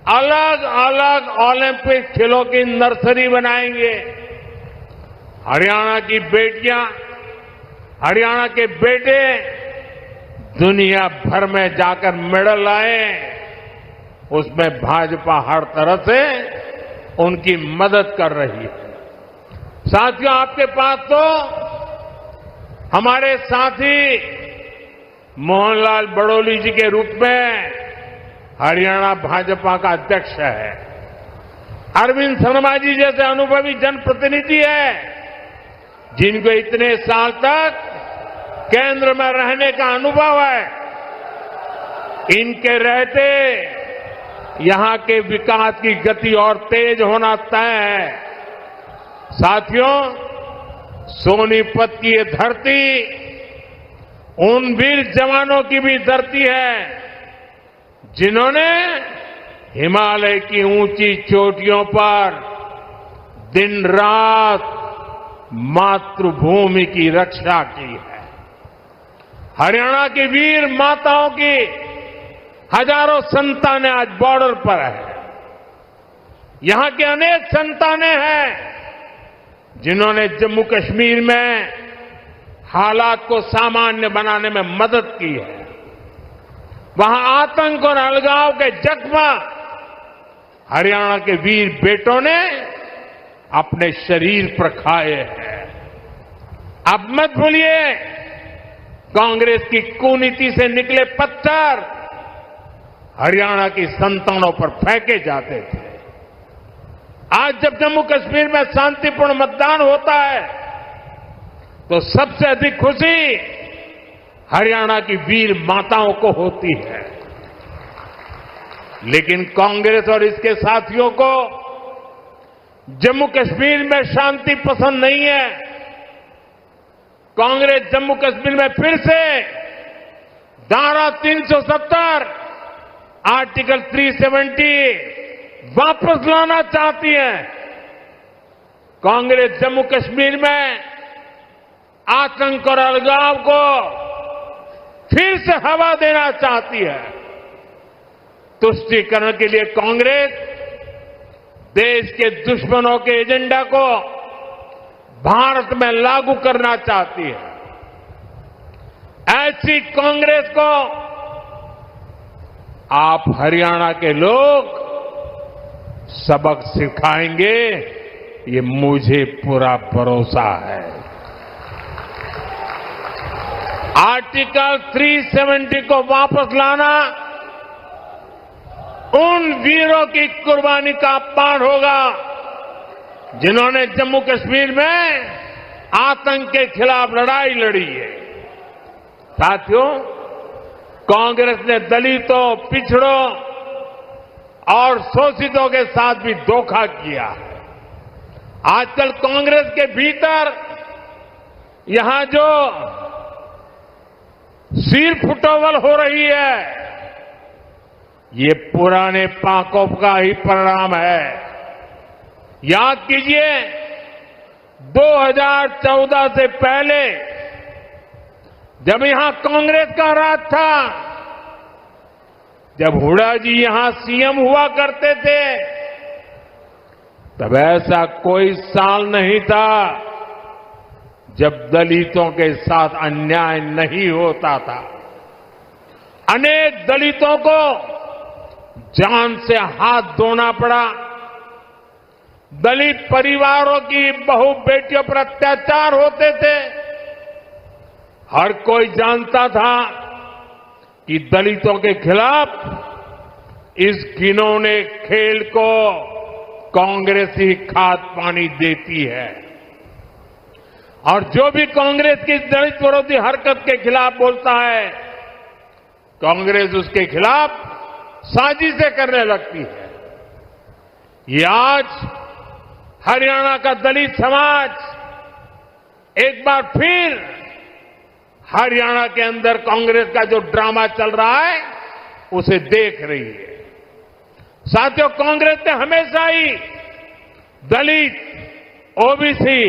अलग अलग ओलंपिक खेलों की नर्सरी बनाएंगे। हरियाणा की बेटियां, हरियाणा के बेटे दुनिया भर में जाकर मेडल लाए, उसमें भाजपा हर तरह से उनकी मदद कर रही है। साथियों, आपके पास तो हमारे साथी मोहनलाल बड़ोली जी के रूप में हरियाणा भाजपा का अध्यक्ष है। अरविंद शर्मा जी जैसे अनुभवी जनप्रतिनिधि है, जिनको इतने साल तक केंद्र में रहने का अनुभव है। इनके रहते यहां के विकास की गति और तेज होना तय है। साथियों, सोनीपत की ये धरती उन वीर जवानों की भी धरती है, जिन्होंने हिमालय की ऊंची चोटियों पर दिन रात मातृभूमि की रक्षा की है। हरियाणा की वीर माताओं की हजारों संतानें आज बॉर्डर पर है। यहां के अनेक संतानें हैं जिन्होंने जम्मू कश्मीर में हालात को सामान्य बनाने में मदद की है। वहां आतंक और अलगाव के जख्म हरियाणा के वीर बेटों ने अपने शरीर पर खाए हैं। अब मत भूलिए, कांग्रेस की कुनीति से निकले पत्थर हरियाणा की संतानों पर फेंके जाते थे। आज जब जम्मू कश्मीर में शांतिपूर्ण मतदान होता है तो सबसे अधिक खुशी हरियाणा की वीर माताओं को होती है। लेकिन कांग्रेस और इसके साथियों को जम्मू कश्मीर में शांति पसंद नहीं है। कांग्रेस जम्मू कश्मीर में फिर से धारा 370, आर्टिकल 370 वापस लाना चाहती है। कांग्रेस जम्मू कश्मीर में आतंक और अलगाव को फिर से हवा देना चाहती है। तुष्टीकरण के लिए कांग्रेस देश के दुश्मनों के एजेंडा को भारत में लागू करना चाहती है। ऐसी कांग्रेस को आप हरियाणा के लोग सबक सिखाएंगे, ये मुझे पूरा भरोसा है। आर्टिकल 370 को वापस लाना उन वीरों की कुर्बानी का अपमान होगा जिन्होंने जम्मू कश्मीर में आतंक के खिलाफ लड़ाई लड़ी है। साथियों, कांग्रेस ने दलितों, पिछड़ों और शोषितों के साथ भी धोखा किया है। आजकल कांग्रेस के भीतर यहां जो सिर फुटोवल हो रही है, ये पुराने पाकों का ही परिणाम है। याद कीजिए, 2014 से पहले जब यहां कांग्रेस का राज था, जब हुड्डा जी यहां सीएम हुआ करते थे, तब ऐसा कोई साल नहीं था जब दलितों के साथ अन्याय नहीं होता था। अनेक दलितों को जान से हाथ धोना पड़ा। दलित परिवारों की बहु बेटियों पर अत्याचार होते थे। हर कोई जानता था कि दलितों के खिलाफ इस घिनौने खेल को कांग्रेस ही खाद पानी देती है। और जो भी कांग्रेस की दलित विरोधी हरकत के खिलाफ बोलता है, कांग्रेस उसके खिलाफ साजिशें करने लगती है। ये आज हरियाणा का दलित समाज एक बार फिर हरियाणा के अंदर कांग्रेस का जो ड्रामा चल रहा है उसे देख रही है। साथियों, कांग्रेस ने हमेशा ही दलित, ओबीसी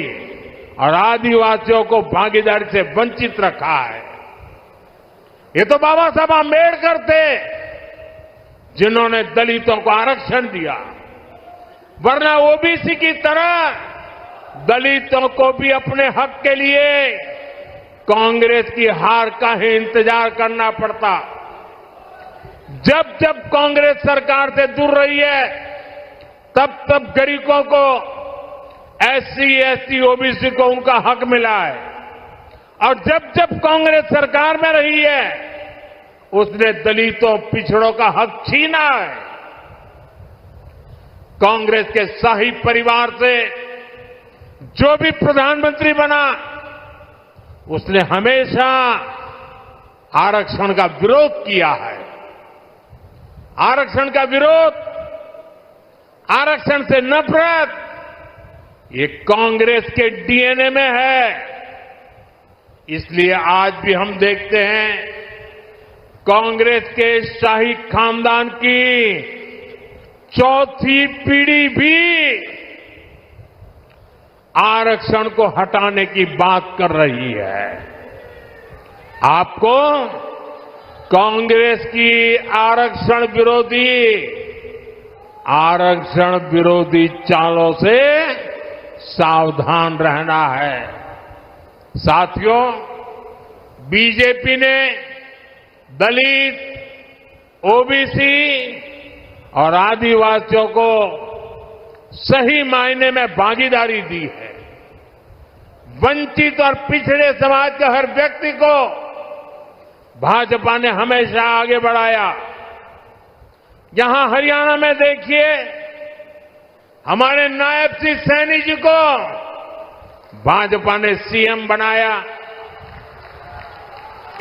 और आदिवासियों को भागीदारी से वंचित रखा है। ये तो बाबा साहब आंबेडकर थे जिन्होंने दलितों को आरक्षण दिया, वरना ओबीसी की तरह दलितों को भी अपने हक के लिए कांग्रेस की हार का ही इंतजार करना पड़ता। जब जब कांग्रेस सरकार से दूर रही है, तब तब गरीबों को, एससी, एसटी, ओबीसी को उनका हक मिला है, और जब जब कांग्रेस सरकार में रही है उसने दलितों, पिछड़ों का हक छीना है। कांग्रेस के शाही परिवार से जो भी प्रधानमंत्री बना उसने हमेशा आरक्षण का विरोध किया है। आरक्षण का विरोध, आरक्षण से नफरत, ये कांग्रेस के डीएनए में है। इसलिए आज भी हम देखते हैं कांग्रेस के शाही खानदान की चौथी पीढ़ी भी आरक्षण को हटाने की बात कर रही है। आपको कांग्रेस की आरक्षण विरोधी चालों से सावधान रहना है। साथियों, बीजेपी ने दलित, ओबीसी और आदिवासियों को सही मायने में भागीदारी दी है। वंचित और पिछड़े समाज के हर व्यक्ति को भाजपा ने हमेशा आगे बढ़ाया। यहां हरियाणा में देखिए, हमारे नायब सिंह सैनी जी को भाजपा ने सीएम बनाया।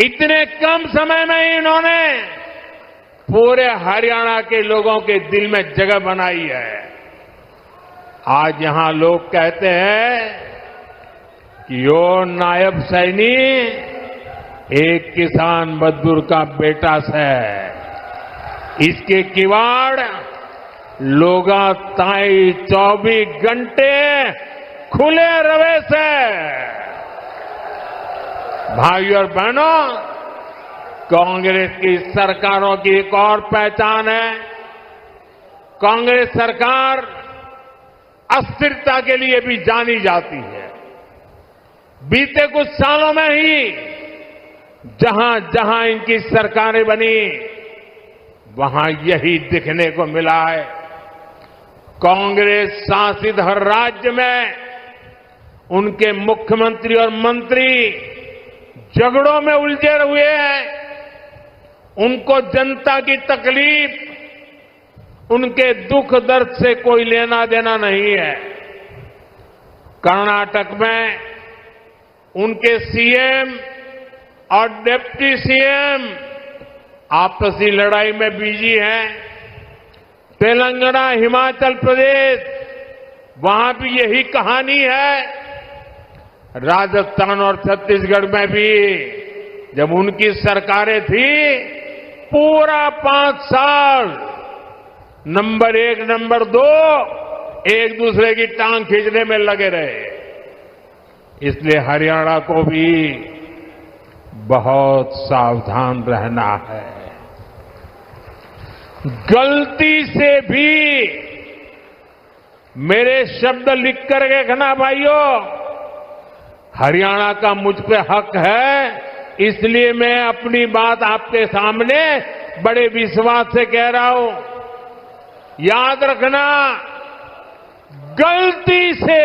इतने कम समय में ही इन्होंने पूरे हरियाणा के लोगों के दिल में जगह बनाई है। आज यहां लोग कहते हैं कि यो नायब सैनी एक किसान मजदूर का बेटा से, इसके किवाड़ लोगा ताई 24 घंटे खुले रवे से। भाइयों और बहनों, कांग्रेस की सरकारों की एक और पहचान है, कांग्रेस सरकार अस्थिरता के लिए भी जानी जाती है। बीते कुछ सालों में ही जहां जहां इनकी सरकारें बनी, वहां यही दिखने को मिला है। कांग्रेस शासित हर राज्य में उनके मुख्यमंत्री और मंत्री झगड़ों में उलझे हुए हैं। उनको जनता की तकलीफ, उनके दुख दर्द से कोई लेना देना नहीं है। कर्नाटक में उनके सीएम और डिप्टी सीएम आपसी लड़ाई में बिजी हैं। तेलंगाना, हिमाचल प्रदेश, वहां भी यही कहानी है। राजस्थान और छत्तीसगढ़ में भी जब उनकी सरकारें थी, पूरा 5 साल नंबर 1, नंबर 2 एक दूसरे की टांग खींचने में लगे रहे। इसलिए हरियाणा को भी बहुत सावधान रहना है। गलती से भी मेरे शब्द लिख कर देखना भाइयों, हरियाणा का मुझ पे हक है, इसलिए मैं अपनी बात आपके सामने बड़े विश्वास से कह रहा हूं। याद रखना, गलती से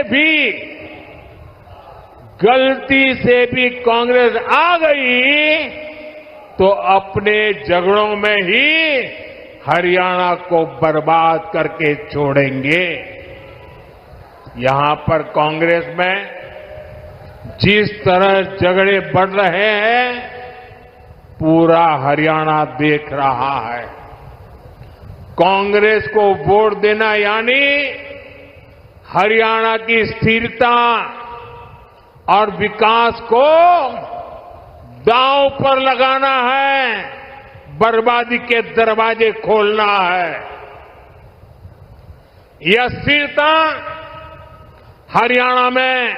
भी कांग्रेस आ गई तो अपने झगड़ों में ही हरियाणा को बर्बाद करके छोड़ेंगे। यहां पर कांग्रेस में जिस तरह झगड़े बढ़ रहे हैं, पूरा हरियाणा देख रहा है। कांग्रेस को वोट देना यानी हरियाणा की स्थिरता और विकास को दांव पर लगाना है, बर्बादी के दरवाजे खोलना है। यह अस्थिरता हरियाणा में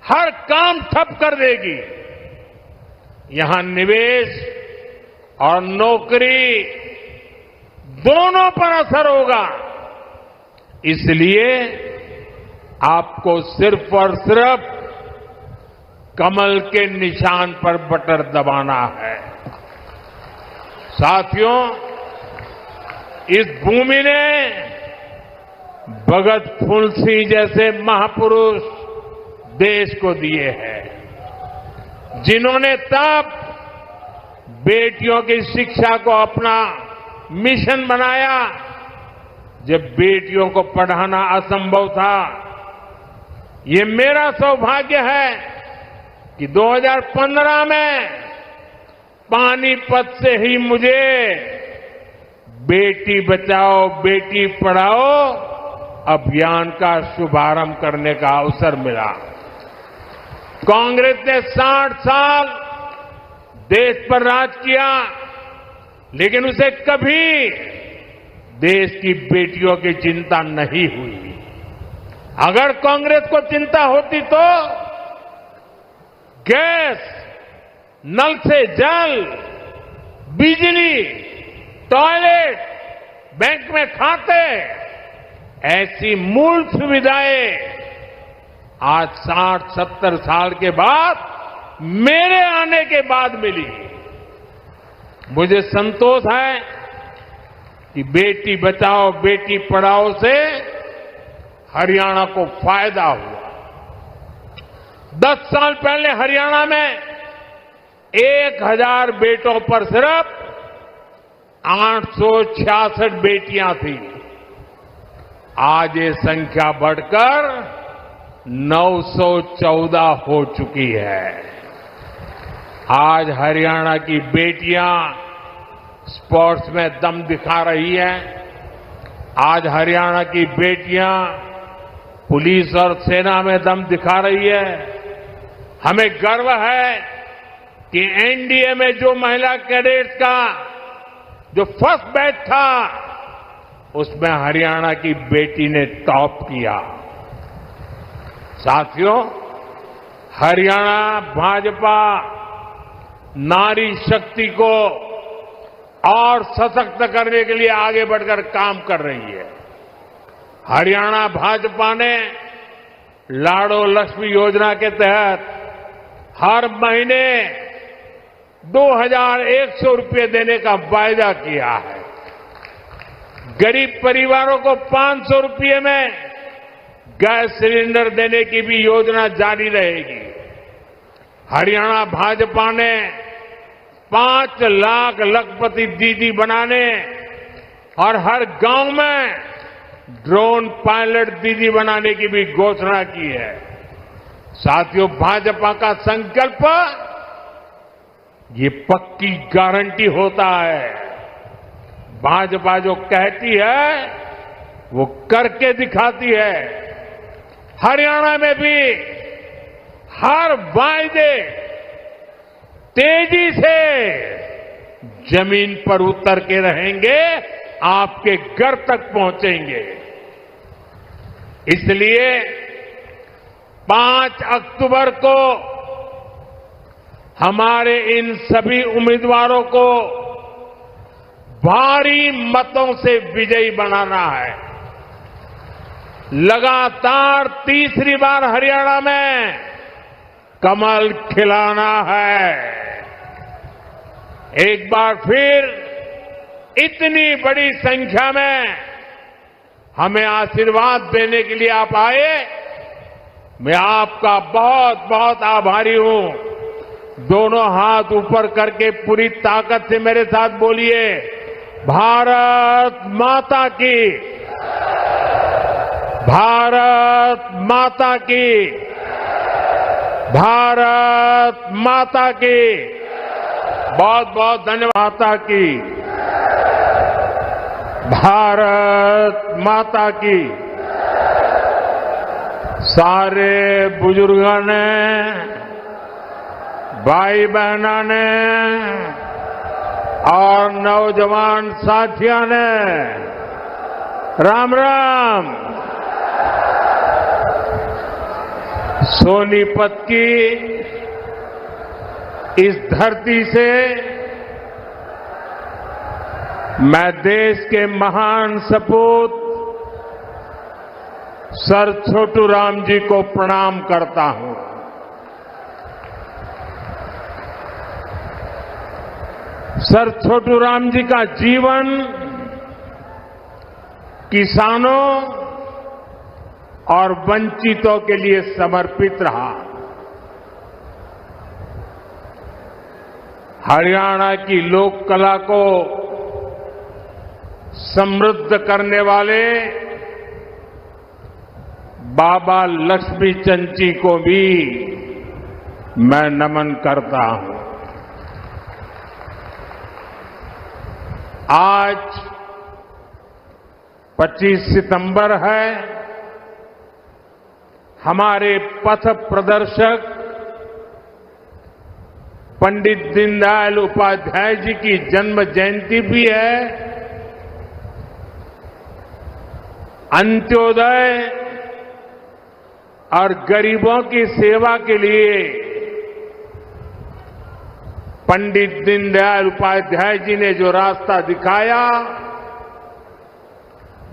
हर काम ठप कर देगी। यहां निवेश और नौकरी दोनों पर असर होगा। इसलिए आपको सिर्फ और सिर्फ कमल के निशान पर बटन दबाना है। साथियों, इस भूमि ने भगत फूल सिंह जैसे महापुरुष देश को दिए हैं, जिन्होंने तब बेटियों की शिक्षा को अपना मिशन बनाया जब बेटियों को पढ़ाना असंभव था। ये मेरा सौभाग्य है कि 2015 में पानीपत से ही मुझे बेटी बचाओ बेटी पढ़ाओ अभियान का शुभारंभ करने का अवसर मिला। कांग्रेस ने 60 साल देश पर राज किया, लेकिन उसे कभी देश की बेटियों की चिंता नहीं हुई। अगर कांग्रेस को चिंता होती तो गैस, नल से जल, बिजली, टॉयलेट, बैंक में खाते, ऐसी मूल सुविधाएं आज 60-70 साल के बाद मेरे आने के बाद मिली। मुझे संतोष है कि बेटी बचाओ बेटी पढ़ाओ से हरियाणा को फायदा हुआ। 10 साल पहले हरियाणा में 1000 बेटों पर सिर्फ 866 बेटियां थी। आज ये संख्या बढ़कर 914 हो चुकी है। आज हरियाणा की बेटियां स्पोर्ट्स में दम दिखा रही हैं। आज हरियाणा की बेटियां पुलिस और सेना में दम दिखा रही है। हमें गर्व है कि एनडीए में जो महिला कैडेट्स का जो फर्स्ट बैच था, उसमें हरियाणा की बेटी ने टॉप किया। साथियों, हरियाणा भाजपा नारी शक्ति को और सशक्त करने के लिए आगे बढ़कर काम कर रही है। हरियाणा भाजपा ने लाडो लक्ष्मी योजना के तहत हर महीने 2100 रुपये देने का वायदा किया है। गरीब परिवारों को 500 रुपये में गैस सिलेंडर देने की भी योजना जारी रहेगी। हरियाणा भाजपा ने 5 लाख लखपति दीदी बनाने और हर गांव में ड्रोन पायलट दीदी बनाने की भी घोषणा की है। साथियों, भाजपा का संकल्प ये पक्की गारंटी होता है। भाजपा जो कहती है वो करके दिखाती है। हरियाणा में भी हर वायदे तेजी से जमीन पर उतर के रहेंगे, आपके घर तक पहुंचेंगे। इसलिए 5 अक्टूबर को हमारे इन सभी उम्मीदवारों को भारी मतों से विजयी बनाना है। लगातार तीसरी बार हरियाणा में कमल खिलाना है। एक बार फिर इतनी बड़ी संख्या में हमें आशीर्वाद देने के लिए आप आए, मैं आपका बहुत बहुत आभारी हूं। दोनों हाथ ऊपर करके पूरी ताकत से मेरे साथ बोलिए, भारत माता की, भारत माता की, भारत माता की। बहुत बहुत धन्यवाद। माता की, भारत माता की। सारे बुजुर्गों ने भाई बहना ने और नौजवान साथियों ने राम राम। सोनीपत की इस धरती से मैं देश के महान सपूत सर छोटू राम जी को प्रणाम करता हूं। सर छोटू राम जी का जीवन किसानों और वंचितों के लिए समर्पित रहा। हरियाणा की लोक कला को समृद्ध करने वाले बाबा लक्ष्मीचंद जी को भी मैं नमन करता हूं। आज 25 सितंबर है। हमारे पथ प्रदर्शक पंडित दीनदयाल उपाध्याय जी की जन्म जयंती भी है। अंत्योदय और गरीबों की सेवा के लिए पंडित दीनदयाल उपाध्याय जी ने जो रास्ता दिखाया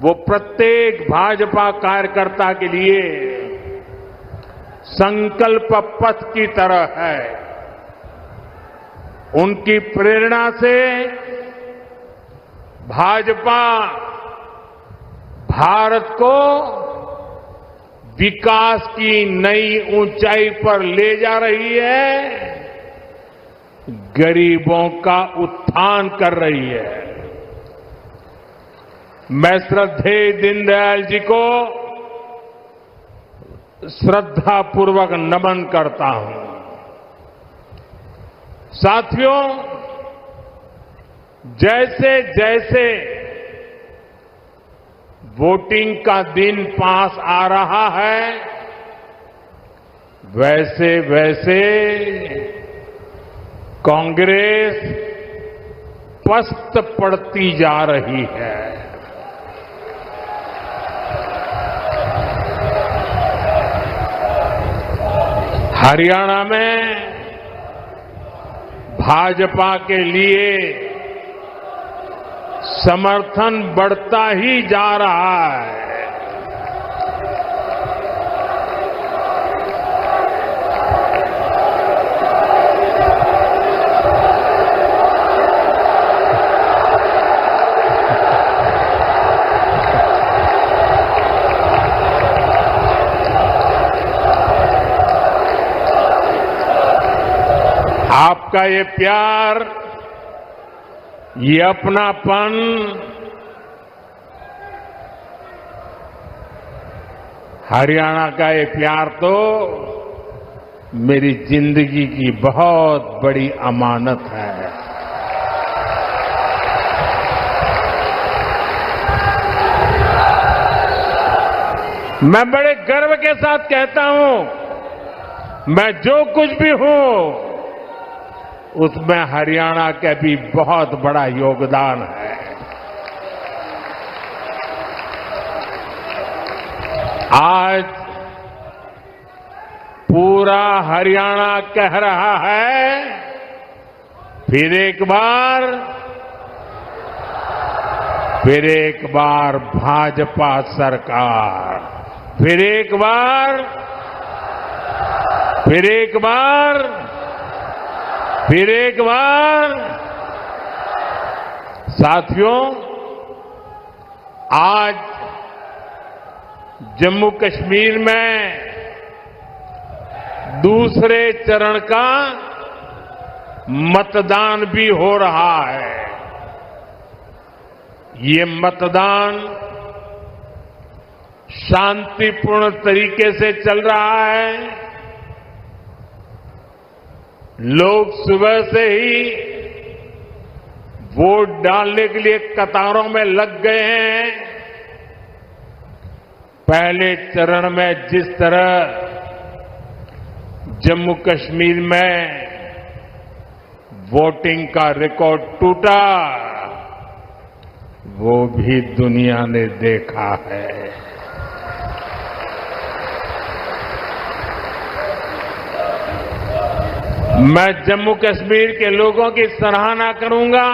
वो प्रत्येक भाजपा कार्यकर्ता के लिए संकल्प पथ की तरह है। उनकी प्रेरणा से भाजपा भारत को विकास की नई ऊंचाई पर ले जा रही है, गरीबों का उत्थान कर रही है। मैं श्रद्धेय दीनदयाल जी को श्रद्धापूर्वक नमन करता हूं। साथियों, जैसे जैसे वोटिंग का दिन पास आ रहा है, वैसे वैसे कांग्रेस पस्त पड़ती जा रही है। हरियाणा में भाजपा के लिए समर्थन बढ़ता ही जा रहा है। आपका ये प्यार, ये अपनापन हरियाणा का ये प्यार तो मेरी जिंदगी की बहुत बड़ी अमानत है। मैं बड़े गर्व के साथ कहता हूं, मैं जो कुछ भी हूं उसमें हरियाणा का भी बहुत बड़ा योगदान है। आज पूरा हरियाणा कह रहा है, फिर एक बार भाजपा सरकार, फिर एक बार। साथियों, आज जम्मू कश्मीर में दूसरे चरण का मतदान भी हो रहा है। ये मतदान शांतिपूर्ण तरीके से चल रहा है। लोग सुबह से ही वोट डालने के लिए कतारों में लग गए हैं। पहले चरण में जिस तरह जम्मू कश्मीर में वोटिंग का रिकॉर्ड टूटा, वो भी दुनिया ने देखा है। मैं जम्मू कश्मीर के लोगों की सराहना करूंगा,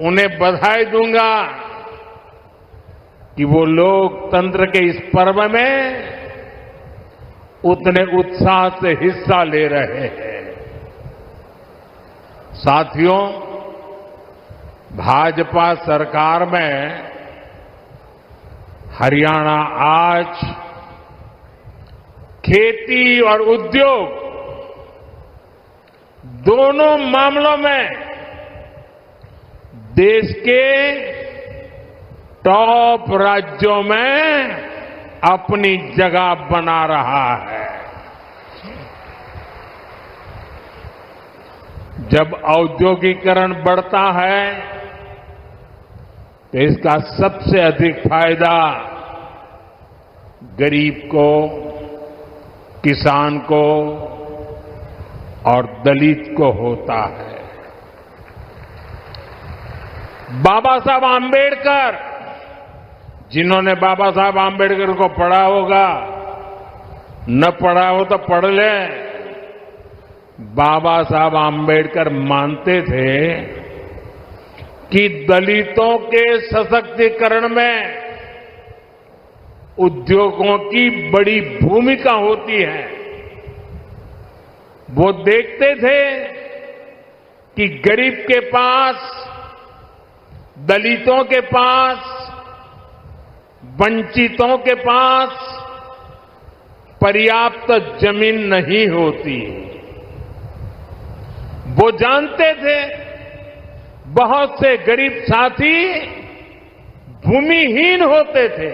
उन्हें बधाई दूंगा कि वो लोकतंत्र के इस पर्व में उतने उत्साह से हिस्सा ले रहे हैं। साथियों, भाजपा सरकार में हरियाणा आज खेती और उद्योग दोनों मामलों में देश के टॉप राज्यों में अपनी जगह बना रहा है। जब औद्योगिकरण बढ़ता है तो इसका सबसे अधिक फायदा गरीब को, किसान को और दलित को होता है। बाबा साहब आंबेडकर, जिन्होंने बाबा साहब आंबेडकर को पढ़ा होगा, न पढ़ा हो तो पढ़ ले, बाबा साहब आंबेडकर मानते थे कि दलितों के सशक्तिकरण में उद्योगों की बड़ी भूमिका होती है। वो देखते थे कि गरीब के पास, दलितों के पास, वंचितों के पास पर्याप्त जमीन नहीं होती। वो जानते थे बहुत से गरीब साथी भूमिहीन होते थे,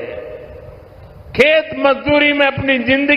खेत मजदूरी में अपनी जिंदगी